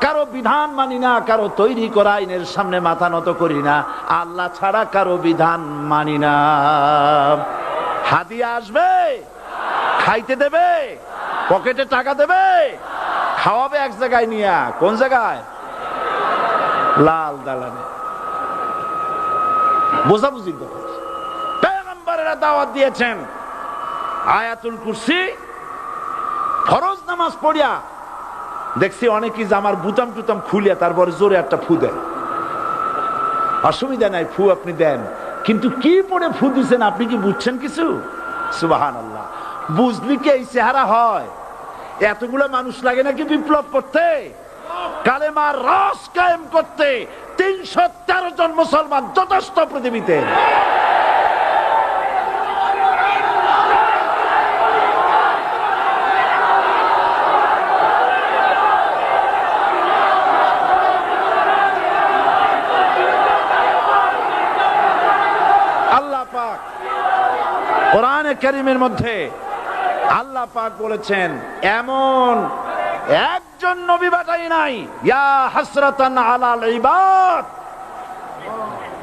কারো বিধান মানি না, কারো তৈরি করা আইনের সামনে মাথা নত করি না, আল্লাহ ছাড়া কারো বিধান মানি না, হাদিয়া আসবে, খাইতে দেবে, পকেটে টাকা দেবে, খাওয়াবে এক জায়গায় নিয়ে, কোন জায়গায়? লাল দালানে। বোঝাবুঝি পয়গম্বরেরা দাওয়াত দিয়েছেন, আয়াতুল কুরসি ফরজ নামাজ পড়িয়া দেখছি অনেকেই জামার বুতাম টুতাম খুলিয়া তারপরে জোরে একটা ফু দেন। অসুবিধা নাই, ফু আপনি দেন, কিন্তু কি পড়ে ফু দিচ্ছেন আপনি কি বুঝছেন কিছু? সুবহানাল্লাহ। বুঝলি কি এই চেহারা হয়? এতগুলো মানুষ লাগে নাকি বিপ্লব করতে, কালেমার রস কায়েম করতে? 313 জন মুসলমান যথেষ্ট পৃথিবীতে। কোরআনে কারীমের মধ্যে আল্লাহ পাক বলেছেন, এমন একজন নবী পাঠাই নাই, ইয়া হাসরাতান আলাল ইবাদ,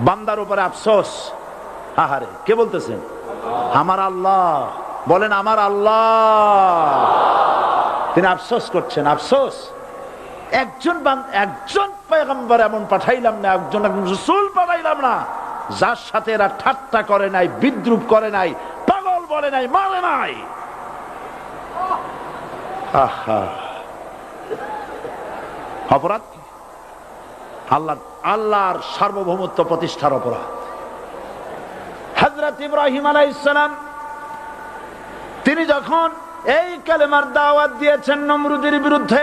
বান্দার উপরে আফসোস। আহারে, কে বলতেছেন? আমার আল্লাহ। বলেন আমার আল্লাহ, তিনি আফসোস করছেন। আফসোস, একজন পয়গম্বর এমন পাঠাইলাম না, একজন রাসূল পাঠাইলাম না যার সাথে এরা ঠাট্টা করে নাই, বিদ্রুপ করে নাই, পাগল বলে নাই, মারে নাই। অপরাধ আল্লাহর সার্বভৌমত্ব প্রতিষ্ঠার অপরাধ। হযরত ইব্রাহিম আলাইহিস সালাম তিনি যখন এই কালেমার দাওয়াত দিয়েছেন নমরুদের বিরুদ্ধে,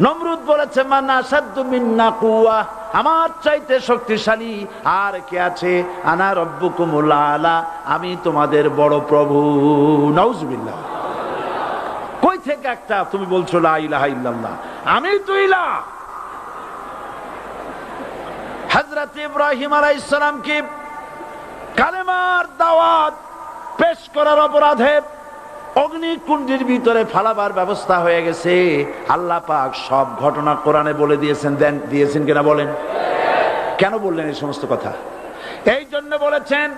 নমরুদ বলেছে, মান আসাদ্দু মিন্না কুওয়া, আমার চাইতে শক্তিশালী আর কে আছে? আনা রব্বুকুমুল আলা, আমি তোমাদের বড় প্রভু। নাউজুবিল্লাহ। কই থেকে একটা তুমি বলছো লা ইলাহা ইল্লাল্লাহ, আমি তো ইলাহ। হযরত ইব্রাহিম আলাইহিস সালাম কি কালেমার দাওয়াত পেশ করার অপরাধে অগ্নিকুণ্ডের ভিতরে ফালাবার ব্যবস্থা হয়ে গেছে। আল্লাহ পাক সব ঘটনা কোরআনে বলে দিয়েছেন কিনা বলেন? কেন বললেন এই সমস্ত কথা? এই জন্য বলেছেন,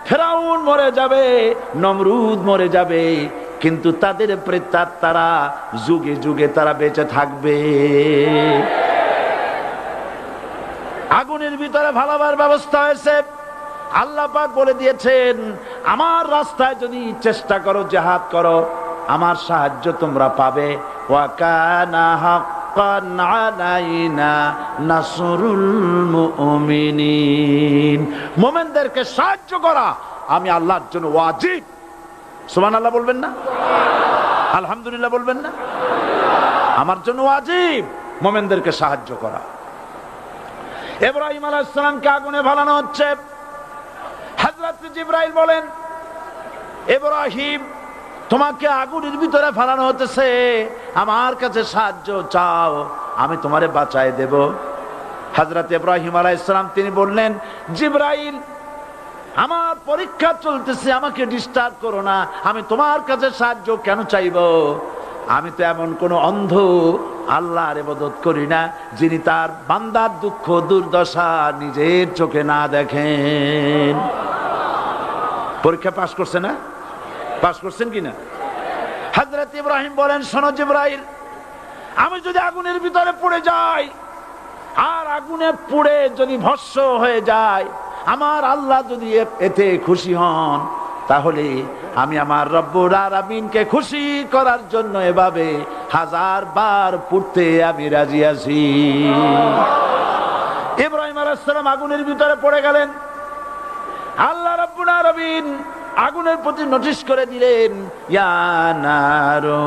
ফেরাউন মরে যাবে, নমরুদ মরে যাবে, কিন্তু তাদের প্রেতাত্মারা যুগে যুগে তারা বেঁচে থাকবে। আগুনের ভিতরে ফালাবার ব্যবস্থা হয়েছে। আল্লাহ পাক বলে দিয়েছেন, আমার রাস্তায় যদি চেষ্টা করো, জিহাদ করো, আমার সাহায্য তোমরা পাবে। ওয়া কানা হাক্কান আলাইনা নাসরুল মুমিনিন, মুমিনদেরকে সাহায্য করা আমি আল্লাহর জন্য ওয়াজিব। সুবহানাল্লাহ বলবেন না? আলহামদুলিল্লাহ বলবেন না? আমার জন্য ওয়াজিব মুমিনদেরকে সাহায্য করা। ইব্রাহিম আলাইহিস সালামকে আগুনে ফেলানো হচ্ছে। হযরত জিবরাইল বলেন, ইব্রাহিম তোমাকে আগুনের ভিতরে ফেলানো হতেছে, আমার কাছে সাহায্য চাও, আমি তোমারে বাঁচায় দেব। হযরত ইব্রাহিম আলাইহিস সালাম তিনি বললেন, জিবরাইল আমার পরীক্ষা চলতেছে, আমাকে ডিস্টার্ব করো না, আমি তোমার কাছে সাহায্য কেন চাইবো? আমি তো এমন কোন অন্ধ আল্লাহর ইবাদত করি না যিনি তার বান্দার দুঃখ দুর্দশা নিজের চোখে না দেখেন। পরীক্ষা পাস করছে না? পাস করছেন কিনা? হযরত ইব্রাহিম বলেন, শোনো জিবরাইল, আমি যদি আগুনের ভিতরে পড়ে যাই আর আগুনে পুড়ে যদি ভস্ম হয়ে যায়, আমার আল্লাহ যদি এতে খুশি হন, তাহলে আমি আমার রব্বুল আলামিনকে খুশি করার জন্য এভাবে 1000 বার পুড়তে আমি রাজি আছি। ইব্রাহিম আলাইহিস সালাম আগুনের ভিতরে পড়ে গেলেন। আল্লাহ রাব্বুল আলামিন আগুনের প্রতি নোটিশ করে দিলেন, ইয়া নারু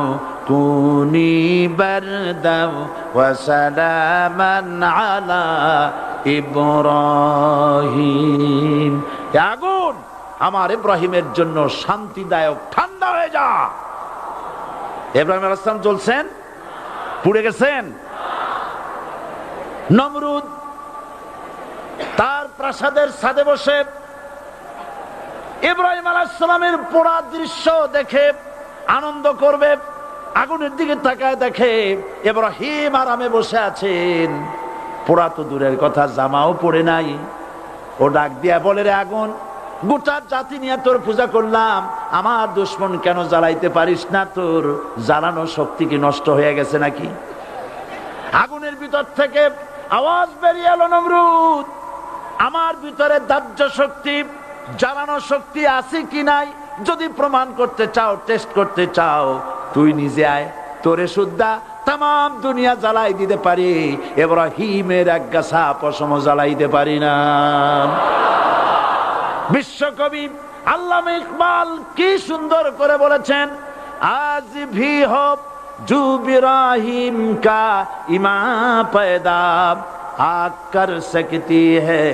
কুনি বারদাও ওয়া সালামান আলা ইব্রাহিম। আগুন, আমার ইব্রাহিমের জন্য শান্তিদায়ক ঠান্ডা হয়ে যা। ইব্রাহিম আলাইহিস সালাম জ্বলছেন, পুড়ে গেছেন। নমরুদ তার প্রাসাদের ছাদে বসে ইব্রাহিম আলাইহিস সালামের পোড়া দৃশ্য দেখে আনন্দ করবে, আগুনের দিকে তাকায় দেখে ইব্রাহিম আরামে বসে আছেন। পোড়া তো দূরের কথা, জামাও পড়ে নাই। ও ডাক দিয়া বলে, রে আগুন, গোটা জাতি নিয়ে তোর পূজা করলাম, আমার দুশমন কেন জ্বালাইতে পারিস না? তোর জ্বালানো শক্তি কি নষ্ট হয়ে গেছে নাকি? আগুনের ভিতর থেকে আওয়াজ বেরিয়ে এলো, নমরুদ, আমার ভিতরে দাহ্য শক্তি, জ্বালানো শক্তি আছে কি নাই যদি প্রমাণ করতে চাও, টেস্ট করতে চাও, তুই নিজে আয়, তোরে সুদ্ধা তাম দুনিয়া জ্বালাই দিতে পারি, ইব্রাহিমের এক গাছা পশম জ্বালাইতে পারি না। বিশ্বকবি আল্লামা ইকবাল কি সুন্দর করে বলেছেন, আজ ভি হো জু ইব্রাহিম কা ইমা पैदा आग कर सकती है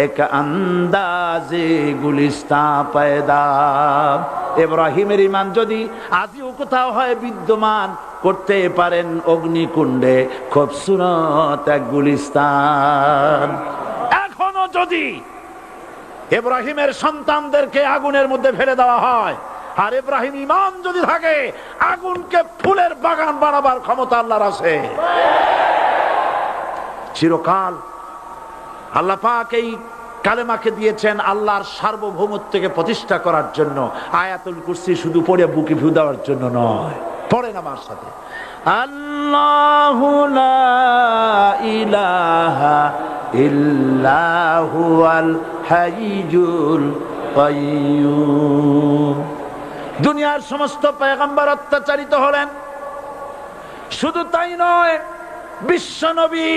एक अंदाजे गुलिस्तां पैदा। ইব্রাহিমের ঈমান যদি আজও কোথাও হয় বিদ্যমান, করতে পারেন অগ্নিকুণ্ডে খুবসুরত এক গুলিস্তান। এখনো যদি ইব্রাহিমের সন্তানদেরকে আগুনের মধ্যে ফেলে দেওয়া হয়, আর ইব্রাহিম ঈমান যদি থাকে, আগুনকে ফুলের বাগান বানাবার ক্ষমতা আল্লাহর আছে। চিরকাল আল্লাহ পাক এই কালেমাকে দিয়েছেন আল্লাহর সার্বভৌমত্বকে প্রতিষ্ঠা করার জন্য। আয়াতুল কুরসি শুধু পড়ে বুকে ফু দেওয়ার জন্য নয়, পড়েন আমার সাথে, আল্লাহু লা ইলাহা ইল্লা হুয়াল হাইয়ুল কাইয়্যুম। দুনিয়ার সমস্ত পয়গম্বর অত্যাচারিত হলেন, শুধু তাই নয়, বিশ্ব নবী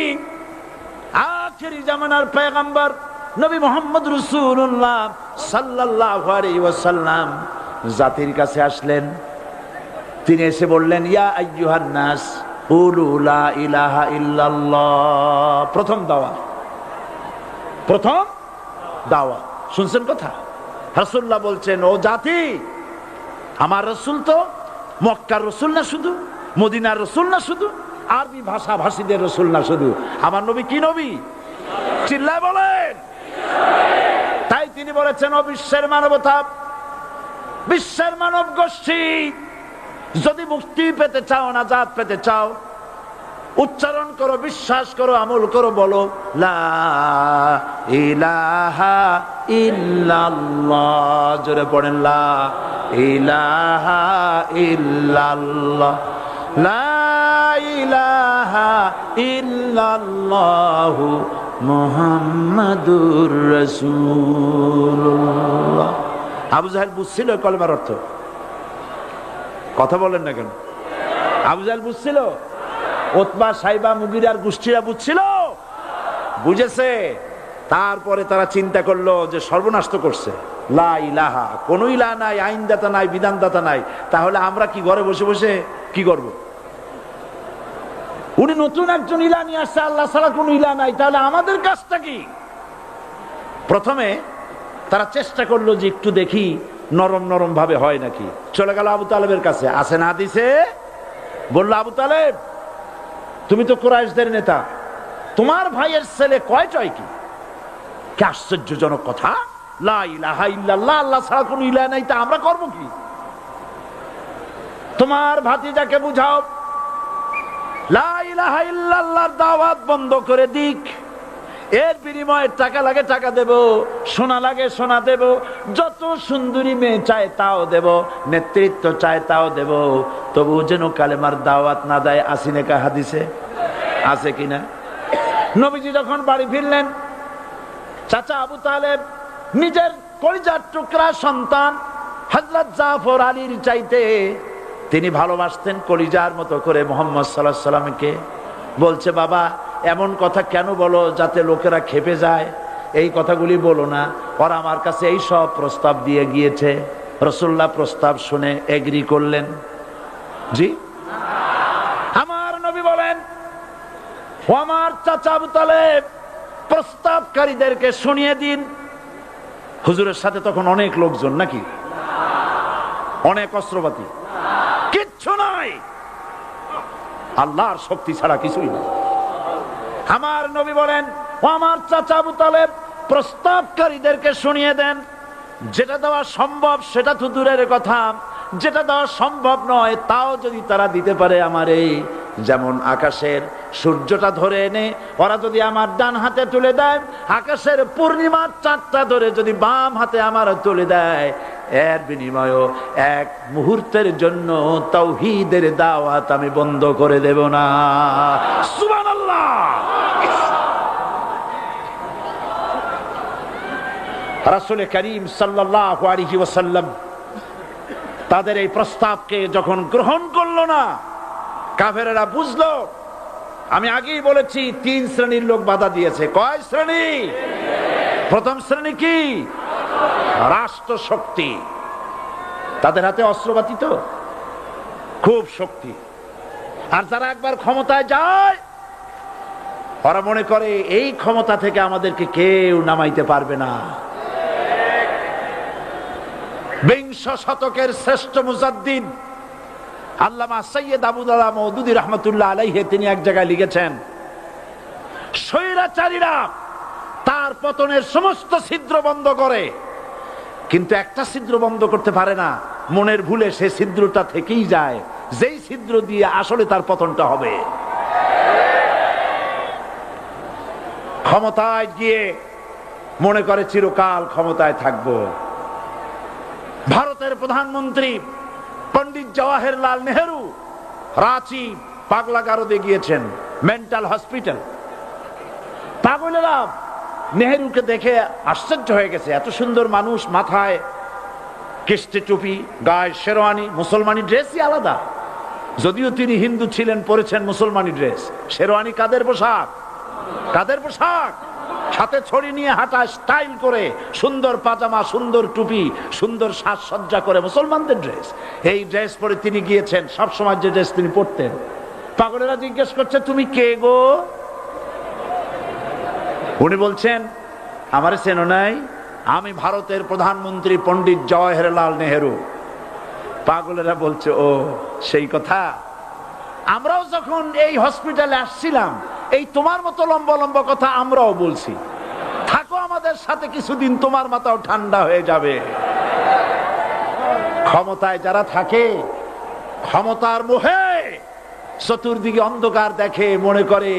আখেরি জামানার পয়গম্বর নবী মুহাম্মদ রাসূলুল্লাহ সাল্লাল্লাহু আলাইহি ওয়াসাল্লাম জাতির কাছে আসলেন। তিনি এসে বললেন, ইয়া আইয়ুহান নাস কুলু লা ইলাহা ইল্লাল্লাহ। প্রথম দাওয়া, প্রথম দাওয়া। শুনছেন কথা? রাসূলুল্লাহ বলছেন, ও জাতি, আমার রাসূল তো মক্কার রাসূল না শুধু, মদিনার রাসূল না শুধু, আরবি ভাষা ভাষীদের রাসূল না শুধু, আমার নবী কি নবী? চিল্লায় বলেন। তাই তিনি বলেছেন, ও বিশ্বের মানবতা, বিশ্বের মানব গোষ্ঠী, যদি মুক্তি পেতে চাও, নাজাত পেতে চাও, উচ্চারণ করো, বিশ্বাস করো, আমল করো, বলো লা ইলাহা ইল্লাল্লাহ। জোরে পড়েন, লা ইলাহা ইল্লাল্লাহ, লা ইলাহা ইল্লাল্লাহু মুহাম্মাদুর রাসূলুল্লাহ। আবু জাহেল বুঝছিল কলেমার অর্থ? কথা বলেন না কেন? আবু জাহেল বুঝছিল? উতবা, সাইবা, মুগিরার গোষ্ঠীরা বুঝছিল? বুঝেছে। তারপরে তারা চিন্তা করলো যে সর্বনাশ তো করছে, লা ইলাহা, কোন ইলাহ নাই, আইনদাতা নাই, বিধানদাতা নাই, তাহলে আমরা কি ঘরে বসে বসে কি করব? উনি নতুন একজন ইলাহ নিয়ে আসছে, আল্লাহ ছাড়া কোন ইলাহ নাই, তাহলে আমাদের কাজটা কি? প্রথমে তারা চেষ্টা করলো যে একটু দেখি নরম নরম ভাবে হয় নাকি। চলে গেল আবু তালেবের কাছে, আসে না দিছে, বললো, আবু তালেব, তুমি তো কুরাইশদের নেতা, তোমার ভাইয়ের ছেলে কয় চয় কি? কি আশ্চর্যজনক কথা! লা ইলাহা ইল্লাল্লাহ, আল্লাহ ছাড়া কোনো ইলাহ নাই, তা আমরা করব কি? তোমার ভাতিজাকে বুঝাও লা ইলাহা ইল্লাল্লাহর দাওয়াত বন্ধ করে দিক, এর বিনিময়ে টাকা লাগে টাকা দেব, সোনা লাগে সোনা দেব, যত সুন্দরী মেয়ে চায় তাও দেব, নেতৃত্ব চায় তাও দেব, তবু যেন কালেমার দাওয়াত না দেয়। আসিনে কা হাদিসে আছে কিনা? নবীজি যখন বাড়ি ফিরলেন, চাচা আবু তালেব নিজের কলিজার টুকরা সন্তান হযরত জাফর আলীর চাইতে তিনি ভালোবাসতেন কলিজার মতো করে মুহাম্মদ সাল্লাল্লাহু আলাইহি সাল্লামকে। বলছে, বাবা এমন কথা কেন বলো যাতে লোকেরা খেপে যায়? এই কথাগুলি বলো না, ওরা আমার কাছে এই সব প্রস্তাব দিয়ে গিয়েছে। রাসূলুল্লাহ প্রস্তাব শুনে এগ্রি করলেন। জি, আমার নবী বলেন, ও আমার চাচা আবু তালেব, প্রস্তাবকারীদেরকে শুনিয়ে দিন। হুজুরের সাথে তখন অনেক লোকজন নাকি? অনেক অস্ত্রপাতি? কিচ্ছু নাই, আল্লাহর শক্তি ছাড়া কিছুই না। আমার নবী বলেন, ও আমার চাচা আবু তালেব, প্রস্তাবকারীদেরকে শুনিয়ে দেন, যেটা দেওয়া সম্ভব সেটা তো দূরের কথা, যেটা দেওয়া সম্ভব নয় তাও যদি তারা দিতে পারে আমারে, যেমন আকাশের সূর্যটা ধরে এনে ওরা যদি আমার ডান হাতে তুলে দেয়, আকাশের পূর্ণিমার চাঁদটা ধরে যদি বাম হাতে আমার তুলে দেয়, এর বিনিময়ে এক মুহূর্তের জন্য তাওহীদের দাওয়াত আমি বন্ধ করে দেব না। সুবহানাল্লাহ। রাসূল করিম সাল্লাল্লাহু আলাইহি ওয়াসাল্লাম তাদের এই প্রস্তাবকে যখন গ্রহণ করলো না, কাফেরেরা বুঝলো। আমি আগেই বলেছি 3 শ্রেণীর লোক বাধা দিয়েছে। কয় শ্রেণী? প্রথম শ্রেণী কি? রাষ্ট্র শক্তি, তাদের হাতে অস্ত্রপাতি তো খুব শক্তি। আর যারা একবার ক্ষমতায় যায়, ওরা মনে করে এই ক্ষমতা থেকে আমাদেরকে কেউ নামাইতে পারবে না। বিংশ শতকের শ্রেষ্ঠ মুজাদ্দিদ আল্লামা সৈয়দ আবুদুল্লাহ মওদুদী রাহমাতুল্লাহ আলাইহি তিনি এক জায়গায় লিখেছেন, স্বৈরাচারীরা তার পতনের সমস্ত ছিদ্র বন্ধ করে, কিন্তু একটা ছিদ্র বন্ধ করতে পারে না। মনের ভুলে সে ছিদ্রটা থেকেই যায়, যেই ছিদ্র দিয়ে আসলে তার পতনটা হবে। ক্ষমতায় গিয়ে মনে করে চিরকাল ক্ষমতায় থাকবো। ভারতের প্রধানমন্ত্রী পণ্ডিত জওয়াহরলাল নেহেরু রাঁচি পাগলাগারদে গিয়েছেন, মেন্টাল হসপিটাল। পাগলেরা নেহেরুকে দেখে আশ্চর্য হয়ে গেছে, এত সুন্দর মানুষ, মাথায় কিস্তি টুপি, গায়ে শেরওয়ানি, মুসলমানি ড্রেসই আলাদা। যদিও তিনি হিন্দু ছিলেন, পরেছেন মুসলমানি ড্রেস। শেরওয়ানি কাদের পোশাক? কাদের পোশাক? হাতে ছড়ি নিয়ে হাঁটা, স্টাইল করে, সুন্দর পাজামা, সুন্দর টুপি, সুন্দর সাজসজ্জা করে মুসলমানদের ড্রেস। এই ড্রেস পরে তিনি গিয়েছেন, সব সময় যে ড্রেস তিনি পরতেন। পাগলেরা জিজ্ঞেস করছে, তুমি কে গো? উনি বলছেন, আমারে চেনো নাই? আমি ভারতের প্রধানমন্ত্রী পণ্ডিত জওয়াহরলাল নেহেরু। পাগলেরা বলছে, ও সেই কথা। আমরাও যখন এই হসপিটালে আসছিলাম, এই তোমার মতো লম্বা লম্বা কথা আমরাও বলছি। থাকো আমাদের সাথে কিছুদিন, তোমার মাথাও ঠান্ডা হয়ে যাবে। ক্ষমতায় যারা থাকে, ক্ষমতার মোহে চতুর্দিকে অন্ধকার দেখে, মনে করে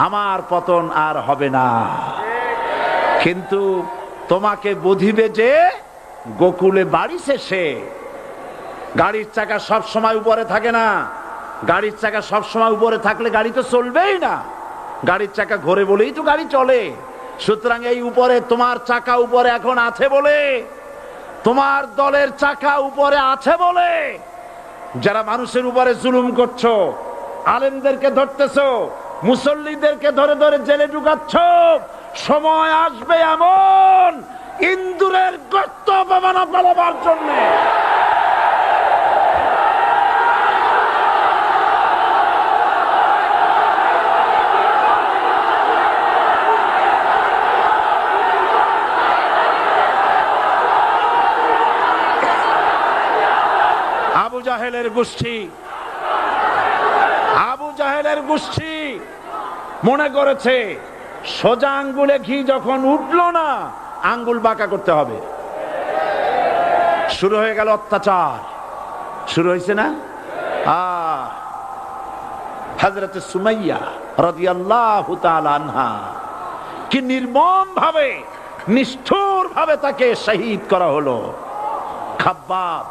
আমার পতন আর হবে না। কিন্তু তোমাকে বুঝিবে যে গোকুলে বাড়ি শেষে। গাড়ির চাকা সব সময় উপরে থাকে না। গাড়ির চাকা সব সময় উপরে থাকলে গাড়ি তো চলবেই না। গাড়ির চাকা ঘোরে বলেই তো গাড়ি চলে। সুতরাং এই উপরে, তোমার চাকা উপরে এখন আছে বলে, তোমার দলের চাকা উপরে আছে বলে যারা মানুষের উপরে জুলুম করছো, আলেমদেরকে ধরতেছো, মুসল্লিদেরকে ধরে ধরে জেলে ঢুকাচ্ছ, সময় আসবে এমন ইন্দুরের গর্ত অপমানা পালাবার জন্য। আবু জাহেলের গোষ্ঠী মনে করেছে সোজা আঙ্গুলে ঘি যখন উঠলো না, আঙ্গুল বাঁকা করতে হবে। শুরু হয়ে গেল অত্যাচার, শুরু হয়েছে না? হযরত সুমাইয়া রাদিয়াল্লাহু তাআলা আনহা কি নির্মম ভাবে, নিষ্ঠুর ভাবে তাকে শহীদ করা হলো। খাব্বাব,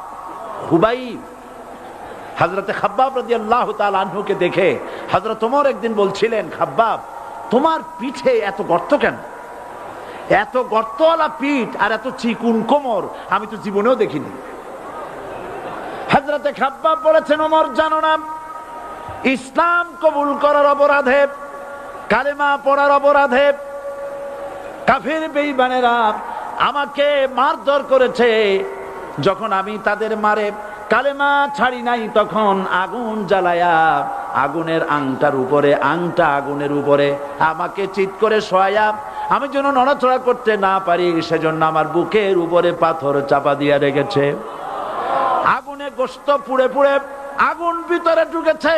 হুবাইব, হযরতে খাব্বাব রাদিয়াল্লাহু তাআলা আনহুকে দেখে হযরত ওমর একদিন বলছিলেন, খাব্বাব তোমার পিঠে এত গর্ত কেন? এত গর্তওয়ালা পিঠ আর এত চিকুন কোমর আমি তো জীবনেও দেখিনি। হযরতে খাব্বাব বলেছেন, ওমর জানো না, ইসলাম কবুল করার অপরাধে, কালেমা পড়ার অপরাধে কাফির বেঈমানেরা আমাকে মারধর করেছে। যখন আমি তাদের মারে কালেমা ছাড়ি নাই, তখন আগুন জ্বালায়া আগুনের আংটার উপরে, আংটা আগুনের উপরে আমাকে চিৎ করে শোয়ায়া, আমি যেন নড়াচড়া করতে না পারি সেজন্য আমার বুকের উপরে পাথর চাপা দিয়া রেখেছে। আগুনে গোশত পুড়ে পুড়ে আগুন ভিতরে ঢুকেছে,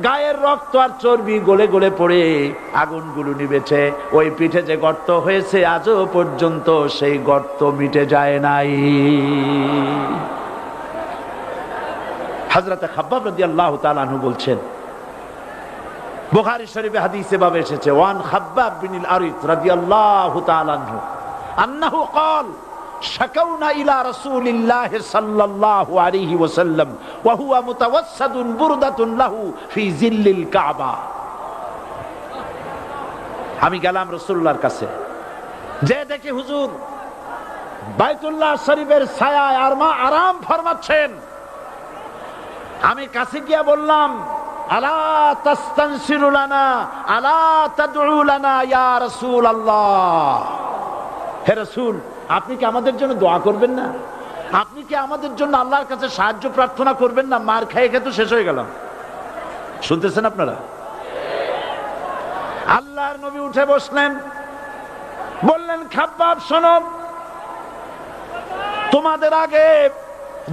গায়ের রক্ত আর চর্বি গলে গলে পড়ে আগুনগুলো নিবেছে। ওই পিঠে যে গর্ত হয়েছে আজও পর্যন্ত সেই গর্ত মিটে যায় নাই। হযরত খাব্বাব রাদিয়াল্লাহু তাআলা আনহু বলছেন, বুখারী শরীফে হাদিসে ভাবে এসেছে, ওয়ান খাব্বাব বিন আরিত রাদিয়াল্লাহু তাআলা আনহু আন্নাহু ক্বাল শাকাউনা ইলা রাসূলিল্লাহি সাল্লাল্লাহু আলাইহি ওয়াসাল্লাম ওয়া হুয়া মুতাওয়াসসাদুন বুরদাতুন লাহু ফি জিল্লিল কাবা। আমি গেলাম রাসূলুল্লাহর কাছে, যে দেখি হুজুর বাইতুল্লাহ শরীফের ছায়ায় আরাম ফরমাচ্ছেন। আমি কাছে গিয়ে বললাম, আলা তাস্তানসিরু লানা আলা তাদউ লানা ইয়া রাসূলুল্লাহ, হে রাসূল আপনি কি আমাদের জন্য দোয়া করবেন না? আপনি কি আমাদের জন্য আল্লাহর কাছে সাহায্য প্রার্থনা করবেন না? মার খেয়ে খেয়ে তো শেষ হয়ে গেলাম। শুনতেছেন আপনারা? আল্লাহর নবী উঠে বসলেন, বললেন, খাব্বাব শোনো, তোমাদের আগে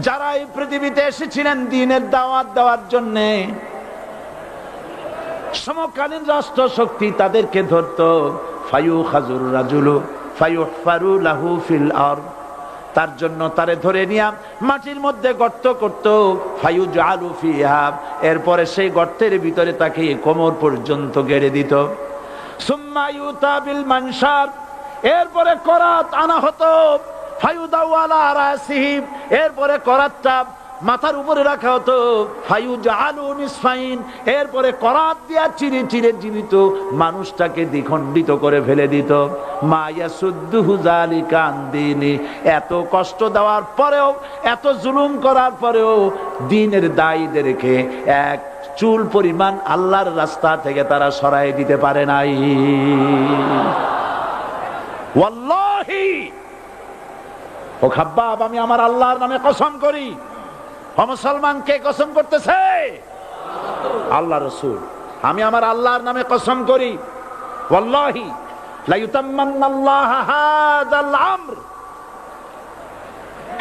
যারা এই পৃথিবীতে এসেছিলেন দ্বীনের দাওয়াত দেওয়ার জন্য, সমকালীন রাষ্ট্র শক্তি তাদেরকে ধরতো, ফায়ুখাজুর রাজুলু ফায়ুহফারু লাহু ফিল আরদ, তার জন্য তারে ধরে নিয়া মাটির মধ্যে গর্ত করত, ফায়ুজআলু ফিহা, এরপরে সেই গর্তের ভিতরে তাকে কোমর পর্যন্ত গেড়ে দিত। সুম্মা ইউতা বিল মানশার, এরপরে করাত আনা হতো, ফায়ুদাউ আলা রাসিহি, এরপরে করাতটা মাথার উপরে রাখা হতো, ফায়ুজআলু নিসফাইন, এরপরে করাত দিয়া চিরে চিরে জীবিত মানুষটাকে দ্বিখণ্ডিত করে ফেলে দিত। মা ইয়াসুদ্দুহু যালিকা আন দীনি, এত কষ্ট দেওয়ার পরেও, এত জুলুম করার পরেও দ্বীনের দায়ীদেরকে এক চুল পরিমাণ আল্লাহর রাস্তা থেকে তারা সরাই দিতে পারে নাই। ওয়াল্লাহি, ও খাব্বাব, আমি আমার আল্লাহর নামে কসম করি। ও মুসলমান, কে কসম করতেছে? আল্লাহ রাসূল। আমি আমার আল্লাহর নামে কসম করি, ওয়াল্লাহি লা ইউতাম্মান্নাল্লাহু হাযাল আমর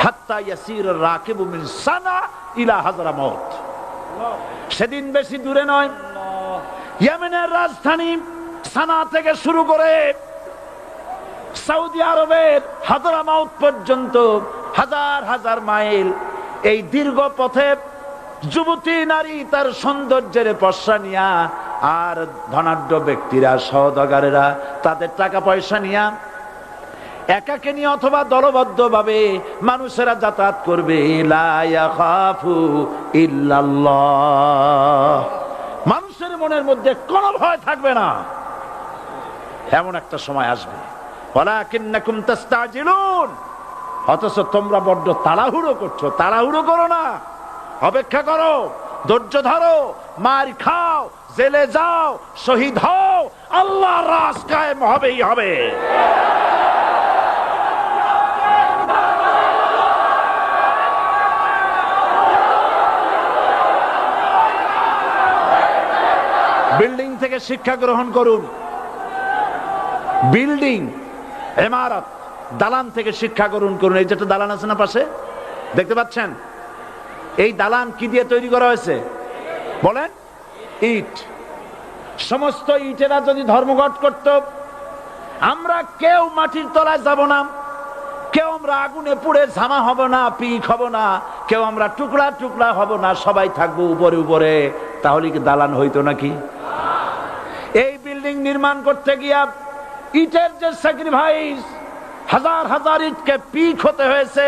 হাত্তা ইয়াসির রাকিবু মিন সানা ইলা হাযরামাউত। সেদিন বেশি দূরে নয়, ইয়েমেনের রাজধানী সানা থেকে শুরু করে সৌদি আরবের হাযরামাউত পর্যন্ত হাজার হাজার মাইল, এই দীর্ঘ পথে যুবতী নারী তার সৌন্দর্যের পশ্চা নিয়া, আর ধনাঢ্য ব্যক্তিরা, সওদাগরেরা তাদের টাকা পয়সা নিয়া একাকে নিয়ে অথবা দলবদ্ধ ভাবে মানুষেরা যাতায়াত করবে। লা ইয়াখাফু ইল্লাল্লাহ, মানুষের মনের মধ্যে কোনো ভয় থাকবে না। এমন একটা সময় আসবে, ওয়ালাকিন্নাকুম তাস্তাজিলুন, অথচ তোমরা বড্ড তাড়াহুড়ো করছো। তাড়াহুড়ো করো না, অপেক্ষা করো, ধৈর্য ধরো, মার খাও, জেলে যাও, শহীদ হও, আল্লাহর রাজ কায়েম হবেই হবে। বিল্ডিং থেকে শিক্ষা গ্রহণ করুন। বিল্ডিং, ইমারত, দালান থেকে শিক্ষা গ্রহণ করুন। এই যেটা দালান আছে না পাশে, দেখতে পাচ্ছেন? এই দালান কি দিয়ে তৈরি করা হয়েছে বলেন? ইট। সমস্ত ইটেরা যদি ধর্মঘট করত, আমরা কেউ মাটির তলায় যাব না, কেউ আমরা আগুনে পুড়ে ঝামা হব না, পিক হব না, কেউ আমরা টুকরা টুকরা হব না, সবাই থাকবো উপরে উপরে। তাহলে কি দালান হইতো নাকি? এই বিল্ডিং নির্মাণ করতে গিয়া ইটের যে স্যাক্রিফাইস, হাজার হাজার ইটকে পিক হতে হয়েছে,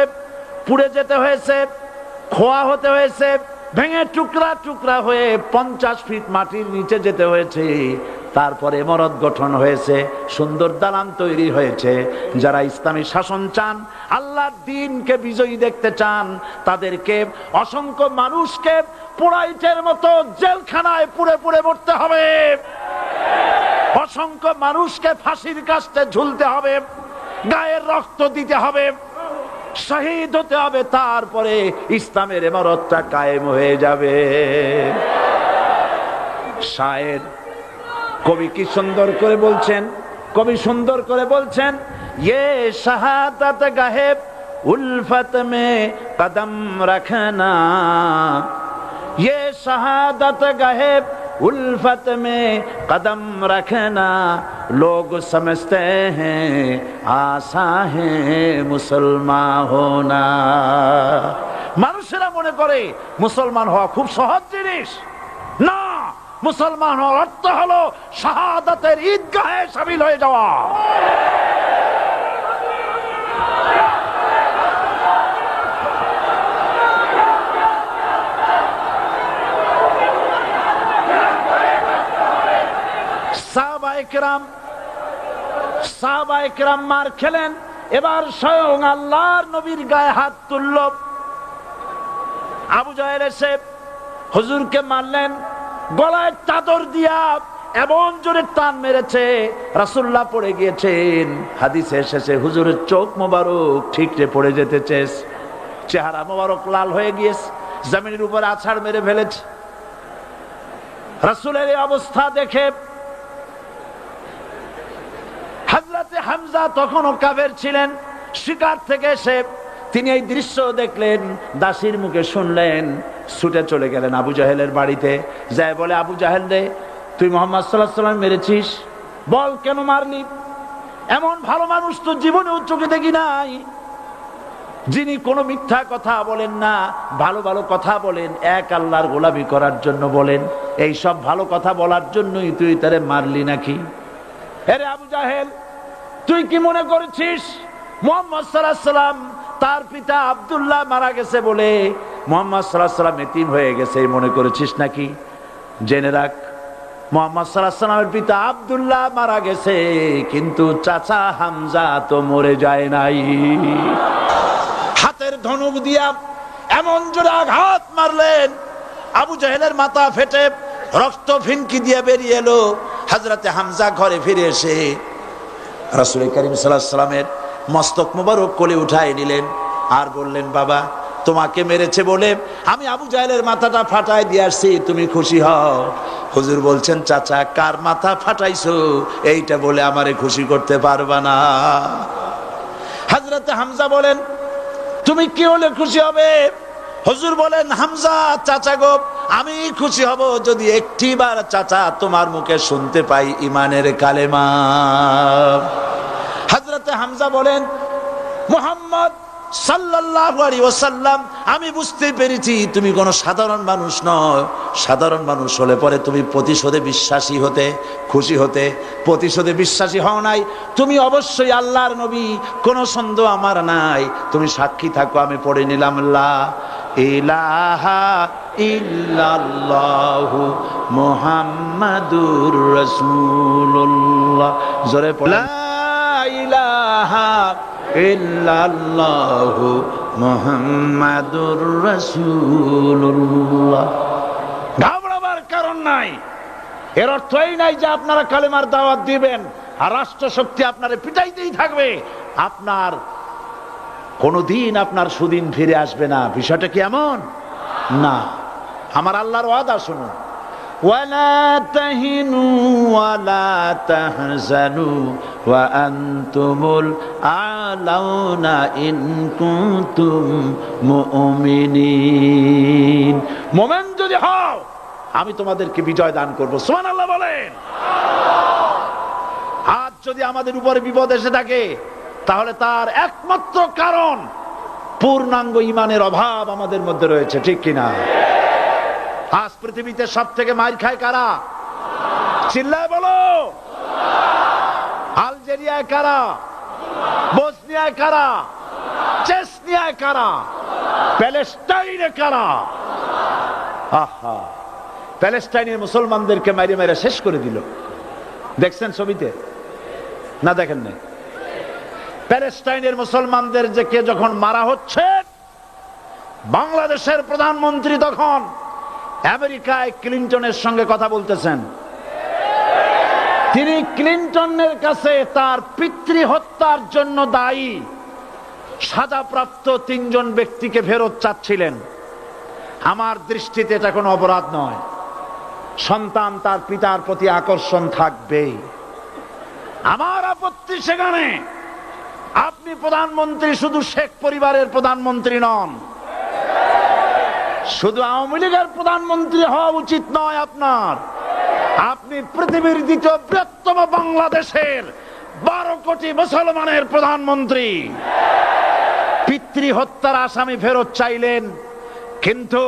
পুড়ে যেতে হয়েছে, খোয়া হতে হয়েছে, ভেঙে টুকরা টুকরা হয়ে 50 ফিট মাটির নিচে যেতে হয়েছে। তারপরে ইমারত গঠন হয়েছে, সুন্দর দালান তৈরি হয়েছে। যারা ইসলামী শাসন চান, আল্লাহর দ্বীনকে বিজয়ী দেখতে চান, তাদেরকে অসংখ্য মানুষকে পোড়াইটের মতো জেলখানায় পুড়ে পুড়ে মরতে হবে, অসংখ্য মানুষকে ফাঁসির কাস্তে ঝুলতে হবে, গায়ের রক্ত দিতে হবে, শহীদ হতে হবে, তারপরে ইসলামের ইমারতটা কায়েম হয়ে যাবে। শায়ের কবি কি সুন্দর করে বলছেন, কবি সুন্দর করে বলছেন, ये शहादत गाहे उल्फत में कदम रखना, ये शहादत गाहे उल्फत में कदम रखना, लोग समझते हैं आसा है मुसलमान होना। মানুষেরা মনে করে মুসলমান হওয়া খুব সহজ জিনিস। না, মুসলমান হওয়ার অর্থ হলো শাহাদাতের ঈদগাহে শামিল হয়ে যাওয়া। সাহাবায়ে কেরাম মার খেলেন, এবার স্বয়ং আল্লাহর নবীর গায়ে হাত তুলল। আবু জাহেল এসে হুজুরকে মারলেন, গলায় চাদর দিয়া এমন জোরে টান মেরেছে, রাসূলুল্লাহ পড়ে গিয়েছেন। হাদিসে এসেছে হুজুরের চোখ মোবারক ঠিকরে পড়ে যেতেছে, চেহারা মোবারক লাল হয়ে গিয়েছে, জমিনের উপর আছাড় মেরে ফেলেছে। রাসূলের এই অবস্থা দেখে হযরতে হামজা তখনও কাফের ছিলেন, শিকার থেকে এসে তিনি এই দৃশ্য দেখলেন, দাসীর মুখে শুনলেন, ছুটে চলে গেলেন আবু জাহেলের বাড়িতে। যায় বলে, আবু জাহেল রে, তুই মুহাম্মদ সাল্লাল্লাহু আলাইহি ওয়াসাল্লাম মেরেছিস, বল কেন মারলি? এমন ভালো মানুষ তো জীবনে চোখে দেখি নাই, যিনি কোনো মিথ্যা কথা বলেন না, ভালো ভালো কথা বলেন, এক আল্লাহর গোলামি করার জন্য বলেন। এই সব ভালো কথা বলার জন্যই তুই তারে মারলি নাকি? আরে আবু জাহেল, তুই কি মনে করেছিস মুহাম্মদ সাল্লাল্লাহু আলাইহি ওয়াসাল্লাম তার পিতা আব্দুল্লাহ মারা গেছে বলে মুহাম্মদ সাল্লাল্লাহু আলাইহি ওয়াসাল্লাম এতিম হয়ে গেছে মনে করেছিস নাকি? জেনে রাখ, মুহাম্মদ সাল্লাল্লাহু আলাইহি ওয়াসাল্লামের পিতা আব্দুল্লাহ মারা গেছে, কিন্তু চাচা হামজা তো মরে যায় নাই। হাতের ধনুক দিয়া এমন জোরে আঘাত মারলেন, আবু জাহেলের মাথা ফেটে রক্ত ফিনকি দিয়ে বেরিয়ে এলো। হযরতে হামজা ঘরে ফিরে এসে রাসূল করিম সাল্লাল্লাহু আলাইহি ওয়াসাল্লামের মস্তক মোবারক কোলে উঠায় নিলেন আর বললেন, বাবা, তোমাকে মেরেছে বলে আমি আবু জাহেলের মাথাটা ফাটাই দিয়ে আসছি, তুমি খুশি হও। হুজুর বলছেন, চাচা, কার মাথা ফাটাইছো এইটা বলে আমারে খুশি করতে পারবা না। হযরতে হামজা বলেন, তুমি কি হলে খুশি হবে? হুজুর বলেন, হামজা চাচা গো, আমি খুশি হব যদি একটিবার চাচা তোমার মুখে শুনতে পাই ঈমানের কালেমা। হযরতে হামজা বলেন, মুহাম্মদ সাল্লাল্লাহু আলাইহি ওয়াসাল্লাম, আমি বুঝতে পেরেছি তুমি কোনো সাধারণ মানুষ নয়। সাধারণ মানুষ হলে পরে তুমি প্রতিশোধে বিশ্বাসী হতে, খুশি হতে। প্রতিশোধে বিশ্বাসী হও নাই, তুমি অবশ্যই আল্লাহর নবী, কোনো সন্দেহ আমার নাই। তুমি সাক্ষী থাকো, আমি পড়ে নিলাম, লা ইলাহা ইল্লাল্লাহু মুহাম্মাদুর রাসূলুল্লাহ। জোরে পড়ে, লা ইলাহা ইল্লাল্লাহু মুহাম্মাদুর রাসূলুল্লাহ। ঘাবড়াবার কারণ নাই। এর অর্থ এই নাই যে আপনারা কালেমার দাওয়াত দিবেন আর রাষ্ট্র শক্তি আপনারে পিটাইতেই থাকবে, আপনার কোনদিন আপনার সুদিন ফিরে আসবে না। বিষয়টা কি এমন না? আমার আল্লাহর ওয়াদা শুনুন, ওয়ালা তাহিনু ওয়ালা তাহজানু ওয়া আনতুমুল আলাউনা ইন কুনতুম মুমিনিন। মুমিন যদি হও, আমি তোমাদেরকে বিজয় দান করব। সুবহানাল্লাহ বলেন। হাত যদি আমাদের উপরে বিপদ এসে থাকে তাহলে তার একমাত্র কারণ পূর্ণাঙ্গ ঈমানের অভাব আমাদের মধ্যে রয়েছে, ঠিক কিনা? আজ পৃথিবীতে সব থেকে মার খায় কারা? চিল্লায় বলো। আলজেরিয়ায় কারা? বসনিয়ায় কারা? চেচনিয়ায় কারা? প্যালেস্টাইনে কারা? আহা, প্যালেস্টাইনের মুসলমানদেরকে মাইরে মাইরে শেষ করে দিল। দেখছেন ছবিতে না? দেখেন না? প্যালেস্টাইনের মুসলমানদের যে কে যখন মারা হচ্ছে, বাংলাদেশের প্রধানমন্ত্রী তখন আমেরিকায় ক্লিনটনের সঙ্গে কথা বলতেছেন। তিনি ক্লিনটনের কাছে তার পিতৃ হত্যার জন্য দায়ী সাজাপ্রাপ্ত 3 জন ব্যক্তিকে ফেরত চাচ্ছিলেন। আমার দৃষ্টিতে এটা কোনো অপরাধ নয়। সন্তান তার পিতার প্রতি আকর্ষণ থাকবেই। আমার আপত্তি সেখানে আপনি প্রধানমন্ত্রী শুধু শেখ পরিবারের প্রধানমন্ত্রী নন, শুধু আওয়ামী লীগের প্রধানমন্ত্রী হওয়া উচিত নয় আপনার। আপনি পৃথিবীর দ্বিতীয় বৃহত্তম বাংলাদেশের 12 কোটি মুসলমানের প্রধানমন্ত্রী। পিতৃ হত্যার আসামি ফেরত চাইলেন, কিন্তু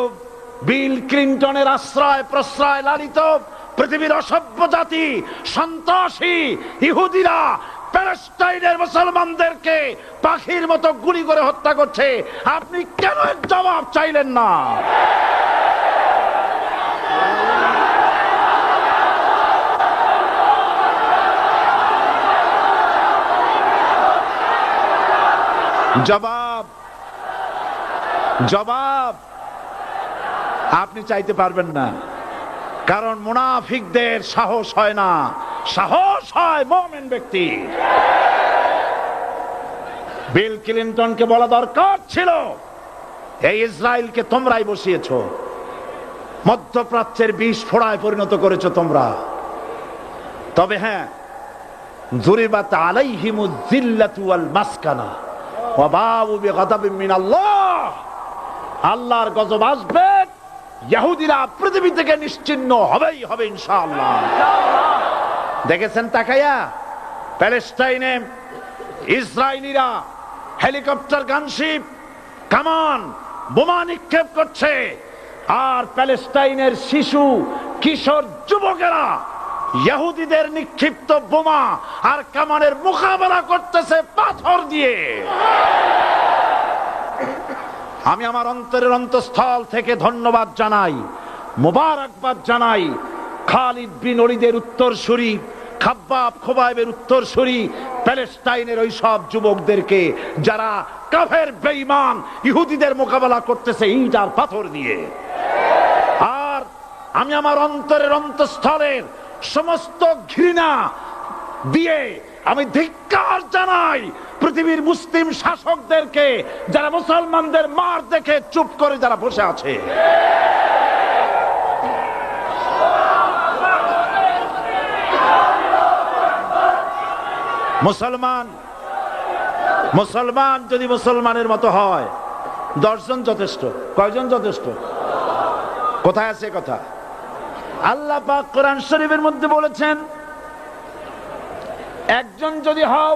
বিল ক্লিনটনের আশ্রয় প্রশ্রয় লালিত পৃথিবীর অসভ্য জাতি সন্ত্রাসী ইহুদিরা প্যালেস্টাইনের মুসলমানদেরকে পাখির মতো গুলি করে হত্যা করছে। আপনি কেন এর জবাব চাইলেন না? জবাব জবাব আপনি চাইতে পারবেন না, কারণ মুনাফিকদের সাহস হয় না, সাহস হয় মুমিন ব্যক্তি। বিল ক্লিনটনকে বলা দরকার ছিল, এই ইসরায়েলকে তোমরাই বসিয়েছো, মধ্যপ্রাচ্যের বিষ ফোড়ায় পরিণত করেছো তোমরা। তবে হ্যাঁ, যুরিবাত আলাইহিমুয যিল্লাতু ওয়াল মাসকানা ওয়া বাউ বিগাদাবিন মিনাল্লাহ। আল্লাহর গজব আসবে, ইহুদিরা পৃথিবী থেকে নিশ্চিহ্ন হবেই হবে ইনশাআল্লাহ। দেখেছেন তাকায়া প্যালেস্টাইনে ইসরায়েলিরা হেলিকপ্টার, গানশিপ, কামান, বোমা নিক্ষেপ করছে, আর প্যালেস্টাইনের শিশু কিশোর যুবকেরা ইহুদিদের নিক্ষিপ্ত বোমা আর কামানের মোকাবেলা করতেছে পাথর দিয়ে। আমি আমার অন্তরের অন্তঃস্থল থেকে ধন্যবাদ জানাই, মোবারকবাদ জানাই খালিদ বিন ওলীদের উত্তরসূরি, খাব্বাব খোবাইবের উত্তরসূরি প্যালেস্টাইনের ওই সব যুবকদেরকে যারা কাফের বেঈমান ইহুদিদের মোকাবেলা করতেছে ইট আর পাথর দিয়ে। আর আমি আমার অন্তরের অন্তঃস্থলের সমস্ত ঘৃণা দিয়ে আমি ধিক্কার জানাই পৃথিবীর মুসলিম শাসকদেরকে, যারা মুসলমানদের মার দেখে চুপ করে যারা বসে আছে। মুসলমান যদি মুসলমানের মতো হয়, 10 জন যথেষ্ট। কয়জন যথেষ্ট? কোথায় আছে কথা? আল্লাহ পাক কোরআন শরীফের মধ্যে বলেছেন, একজন যদি হও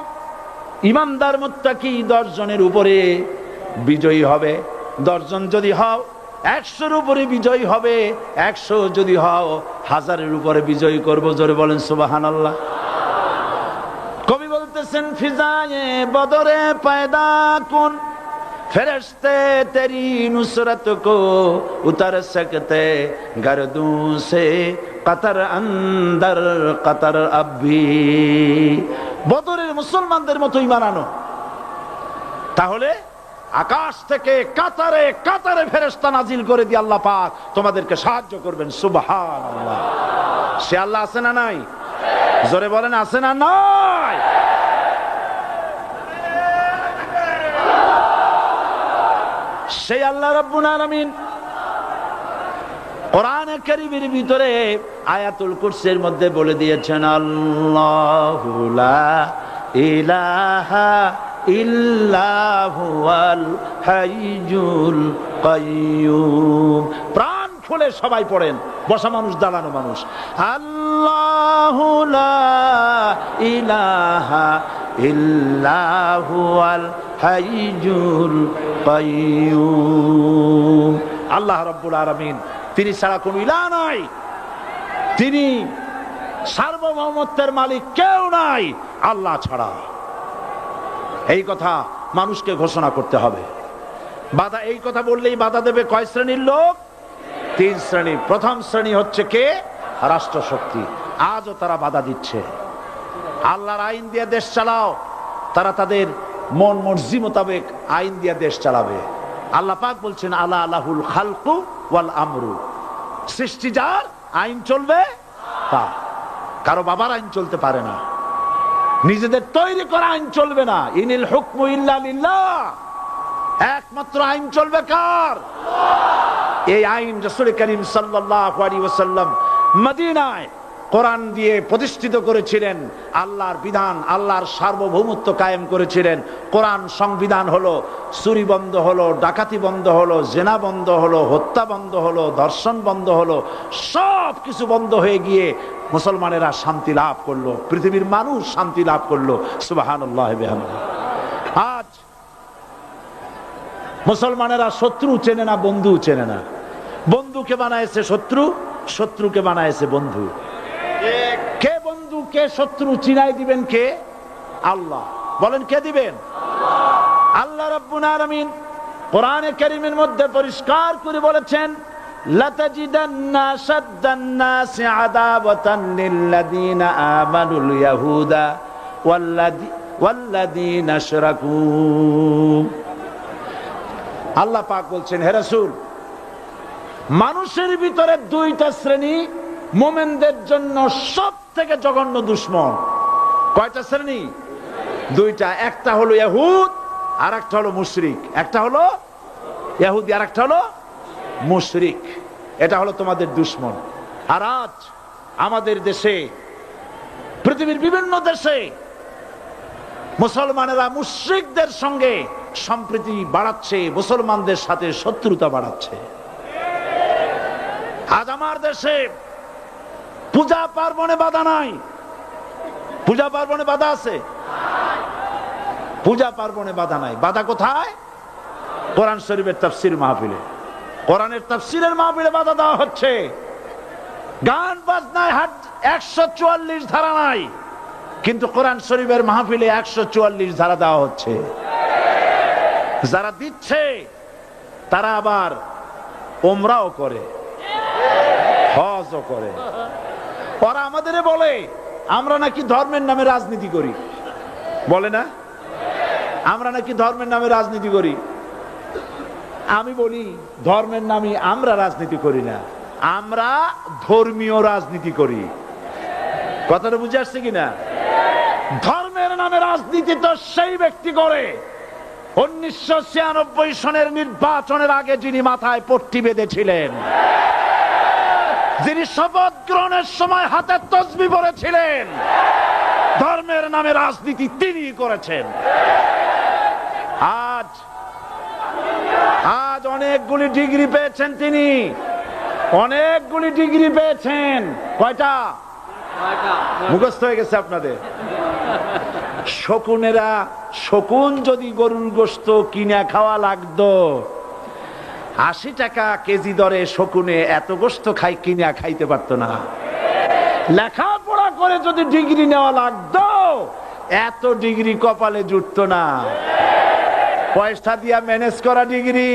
ইমানদার মুত্তাকি 10 জনের উপরে বিজয়ী হবে। 10 জন যদি হও 100-র উপরে বিজয়ী হবে। 100 যদি হও 1000-এর উপরে বিজয়ী করব। জোরে বলেন সুবহানাল্লাহ। কবি বলতেছেন, ফিজায়ে বদরে পয়দা কুন ফেরেশতে তেরি নুসরত কো উতার সকতে গর্দু সে কতর অন্দর কতর আবি। বদরের মুসলমানদের মতো ঈমান আনো, তাহলে আকাশ থেকে কাতারে কাতারে ফেরেশতা নাজিল করে দিয়ে আল্লাহ পাক তোমাদেরকে সাহায্য করবেন। সুবহানাল্লাহ। সে আল্লাহ আছে না নাই? জোরে বলেন, আছে না নাই? সেই আল্লাহ রাব্বুল আলামিন কোরআনে কারীমের ভিতরে আয়াতুল কুরসির মধ্যে বলে দিয়েছেন, আল্লাহু লা ইলাহা ইল্লা হুয়াল হাইয়ুল কাইয়্যুম। প্রাণ খুলে সবাই পড়েন, বসা মানুষ দাঁড়ানো মানুষ। আল্লাহু লা ইলাহা ইল্লাহু আল হাইয়ুল কাইয়্যুম। আল্লাহ রাব্বুল আলামিন, তিনি ছাড়া কোনো ইলাহ নাই, তিনি সার্বভৌমত্বের মালিক, কেউ নাই আল্লাহ ছাড়া। এই কথা মানুষকে ঘোষণা করতে হবে। বাধা, এই কথা বললেই বাধা দেবে কয় শ্রেণীর লোক? 3 শ্রেণী। প্রথম শ্রেণী হচ্ছে কে? রাষ্ট্রশক্তি। আজও তারা বাধা দিচ্ছে। আল্লাহর আইন দিয়ে দেশ চালাও, তারা তাদের মন মর্জি মোতাবেক আইন দিয়ে দেশ চালাবে। আল্লাহ পাক বলছেন আলা আলাহুল খালকু ওয়াল আমরু, সৃষ্টি যার, আইন চলবে তা। কারো বাবার আইন চলতে পারে না, নিজেদের তৈরি করা আইন চলবে না। ইনিল হুকমু ইল্লা লিল্লাহ, একমাত্র আইন চলবে কার? এই আইন রাসূল করিম সাল্লাল্লাহু আলাইহি ওয়াসাল্লাম মদিনায় কোরআন দিয়ে প্রতিষ্ঠিত করেছিলেন। আল্লাহর বিধান, আল্লাহর সার্বভৌমত্ব কায়েম করেছিলেন। কোরআন সংবিধান হলো, চুরি বন্ধ হলো, ডাকাতি বন্ধ হলো, জেনা বন্ধ হলো, হত্যা বন্ধ হলো, ধর্ষণ বন্ধ হলো, সব কিছু বন্ধ হয়ে গিয়ে মুসলমানেরা শান্তি লাভ করলো, পৃথিবীর মানুষ শান্তি লাভ করলো। সুবহানাল্লাহ বিহামদিহি। আজ মুসলমানেরা শত্রু চেনে না, বন্ধু চেনে না। বন্ধুকে বানায়েছে শত্রু, শত্রুকে বানায়েছে বন্ধু। কে বন্ধু কে শত্রু চিনাই দিবেন কে? আল্লাহ। বলেন কে দিবেন? আল্লাহ রাব্বুল আলামিন কোরআনে কারীমের মধ্যে পরিষ্কার করে বলেছেন, লাতাজিদান্না আশাদ্দান নাসি আদাওয়াতান লিল্লাযীনা আমানুল ইয়াহুদা ওয়াল্লাযীনা আশরাকু। আল্লাহ পাক বলছেন, হে রাসূল, মানুষের ভিতরে 2টা শ্রেণী মুমিনদের জন্য সব থেকে জঘন্য দুশমন। কয়টা শ্রেণী? 2টা। একটা হলো ইহুদ, আর একটা হলো মুশরিক। একটা হলো ইহুদি, আর একটা হলো মুশরিক। এটা হলো তোমাদের দুশমন। আর আজ আমাদের দেশে, পৃথিবীর বিভিন্ন দেশে মুসলমানেরা মুশরিকদের সঙ্গে সম্প্রীতি বাড়াচ্ছে, মুসলমানদের সাথে শত্রুতা বাড়াচ্ছে। আজ আমার দেশে পূজা পার্বণে বাধা নাই। পূজা পার্বণে বাধা আছে? পূজা পার্বণে বাধা নাই। বাধা কোথায়? কোরআন শরীফের তাফসীর মাহফিলে। কোরআনের তাফসীরের মাহফিলে বাধা দেওয়া হচ্ছে। গান বাজনায় 144 ধারা নাই, কিন্তু কোরআন শরীফের মাহফিলে 144 ধারা দেওয়া হচ্ছে। যারা দিচ্ছে তারা আবার ওমরাও করে, হজও করে। ওরা আমাদের বলে আমরা নাকি ধর্মের নামে রাজনীতি করি। বলে না? আমরা নাকি ধর্মের নামে রাজনীতি করি। আমি বলি, ধর্মের নামে আমরা রাজনীতি করি না, আমরা ধর্মীয় রাজনীতি করি। কথাটা বুঝে আসছে কিনা? ধর্মের নামে রাজনীতি তো সেই ব্যক্তি করে 1996 সনের নির্বাচনের আগে যিনি মাথায় পট্টি বেঁধেছিলেন, যিনি শপথ গ্রহণের সময় হাতে তসবিহ পড়েছিলেন। ধর্মের নামে রাজনীতি তিনি করেছেন। আজ অনেকগুলি ডিগ্রি পেয়েছেন তিনি, অনেকগুলি ডিগ্রি পেয়েছেন। কয়টা? মুখস্থ হয়ে গেছে আপনাদের। শকুনেরা, শকুন যদি গরুর গোশত কিনে খাওয়া লাগতো, 80 টাকা কেজি দরে শকুনে এত গোশত কিনা খাইতে পারতো না। লেখাপড়া করে যদি ডিগ্রি নেওয়া লাগতো, এত ডিগ্রি কপালে জুটতো না। পয়সা দিয়া ম্যানেজ করা ডিগ্রি,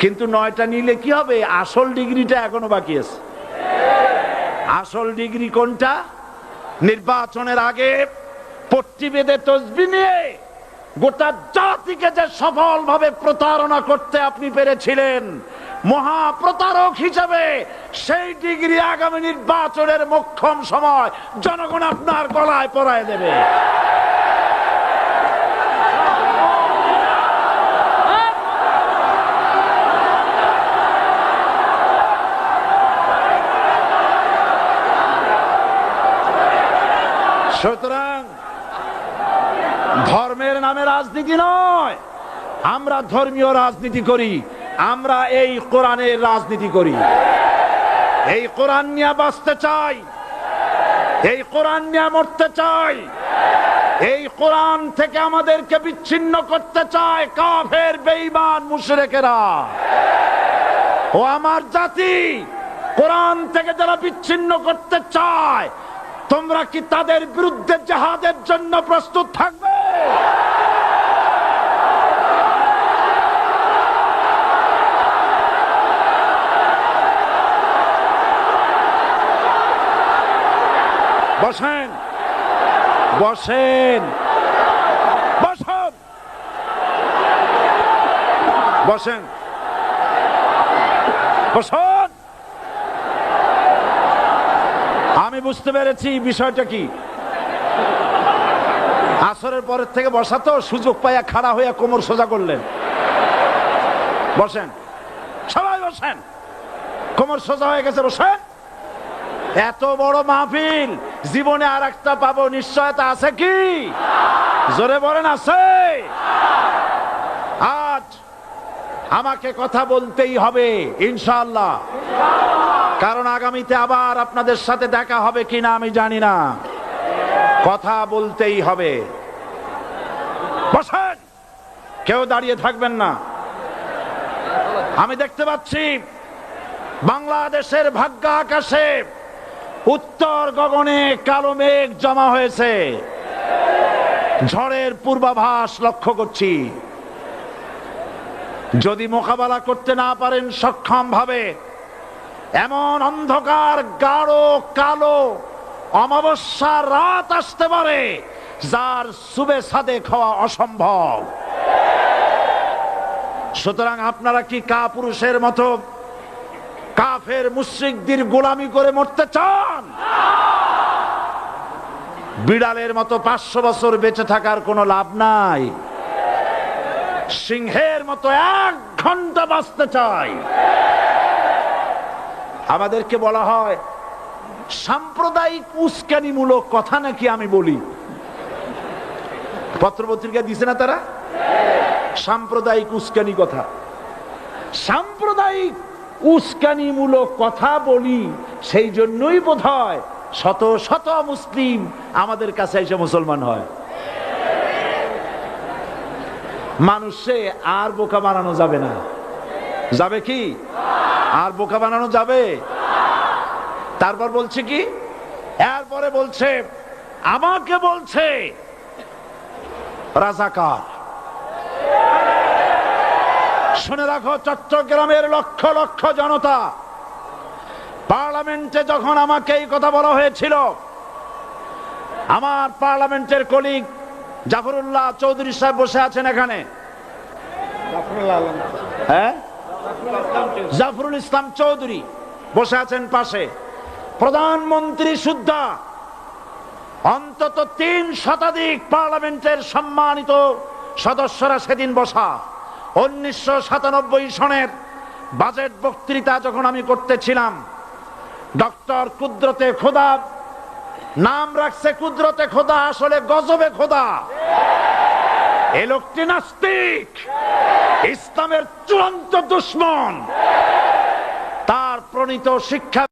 কিন্তু 9টা নিলে কি হবে? আসল ডিগ্রিটা এখনো বাকি আছে। আসল ডিগ্রি কোনটা? নির্বাচনের আগে পট্টি বেঁধে তসবিহ নিয়ে গোটা জাতিকে যে সফলভাবে প্রতারণা করতে আপনি পেরেছিলেন, মহা প্রতারক হিসেবে সেই ডিগ্রি আগামী নির্বাচনের মোক্ষম সময় জনগণ আপনার গলায় পরায় দেবে। সুতরাং ধর্মের নামে রাজনীতি নয়, আমরা ধর্মীয় রাজনীতি করি। আমরা এই কোরআনের রাজনীতি করি, এই কোরআন নিয়ে বাঁচতে চাই, এই কোরআন নিয়ে মরতে চাই, এই কোরআন থেকে আমাদেরকে বিচ্ছিন্ন করতে চায় কাফের বেঈমান মুশরিকেরা। ও আমার জাতি, কোরআন থেকে যারা বিচ্ছিন্ন করতে চায়, তোমরা কি তাদের বিরুদ্ধে জিহাদের জন্য প্রস্তুত থাকবে? বসেন, বসেন, বসেন, বসেন, বসেন। আমি বুঝতে পেরেছি বিষয়টা কি। আসরের পরের থেকে বসা তো, সুযোগ পাইয়া খাড়া হইয়া কোমর সোজা করলেন। বসেন, সবাই বসেন, কোমর সোজা হয়ে গেছে, বসেন। এত বড় মাহফিল, জীবনে আর একটা পাবো নিশ্চয়তা আছে কি? জোরে বলেন, আছে? আজ আমাকে কথা বলতেই হবে ইনশাআল্লাহ, কারণ আগামীতে আবার আপনাদের সাথে দেখা হবে কিনা আমি জানি না। কথা বলতেই হবে। বসেন, কেউ দাঁড়িয়ে থাকবেন না। আমি দেখতে পাচ্ছি বাংলাদেশের ভাগ্য আকাশে উত্তর গগনে কালো মেঘ জমা হয়েছে, ঝড়ের পূর্বাভাস লক্ষ্য করছি। যদি মোকাবেলা করতে না পারেন সক্ষম ভাবে, এমন অন্ধকার গাঢ় কালো অমাবস্যার রাত আসতে পারে যার সুবে সাদেক হওয়া অসম্ভব। সুতরাং আপনারা কি কাপুরুষের মতো কাফের মুশরিকদের গোলামি করে মরতে চান? বিড়ালের মতো 500 বছর বেঁচে থাকার কোনো লাভ নাই। সিংহের মতো 1 ঘন্টা বাঁচতে চাই। আমাদেরকে বলা হয় সাম্প্রদায়িক উস্কানিমূলক কথা নাকি আমি বলি। পত্রপত্রিকা দিছে না তারা? সাম্প্রদায়িক উস্কানি কথা, সাম্প্রদায়িক উস্কানিমূলক কথা বলি। সেই জন্যই বোধহয় শত শত মুসলিম আমাদের কাছে এসে মুসলমান হয়। মানুষে আর বোকা বানানো যাবে না। যাবে কি? আর বোকা বানানো যাবে? তারপর বলছে কি? এরপরে বলছে, আমাকে বলছে রাজাকার। শুনে রাখো চট্টগ্রামের লক্ষ লক্ষ জনতা, পার্লামেন্টে যখন আমাকে এই কথা বলা হয়েছিল, আমার পার্লামেন্টের কলিগ জাফরুল্লাহ চৌধুরী সাহেব বসে আছেন এখানে, হ্যাঁ, জাফরুল ইসলাম চৌধুরী বসে আছেন পাশে, প্রধানমন্ত্রী সুদ্ধা, অন্তত 3 শতাধিক পার্লামেন্টের সম্মানিত সদস্যরা সেদিন বসা। 1997 সনের বাজেট বক্তৃতা যখন আমি করতেছিলাম, ডক্টর কুদরতে খোদা, নাম রাখছে কুদরতে খোদা, আসলে গজবে খোদা। এই লোকটি নাস্তিক, ইসলামের চূড়ান্ত দুশমন। তার প্রণীত শিক্ষা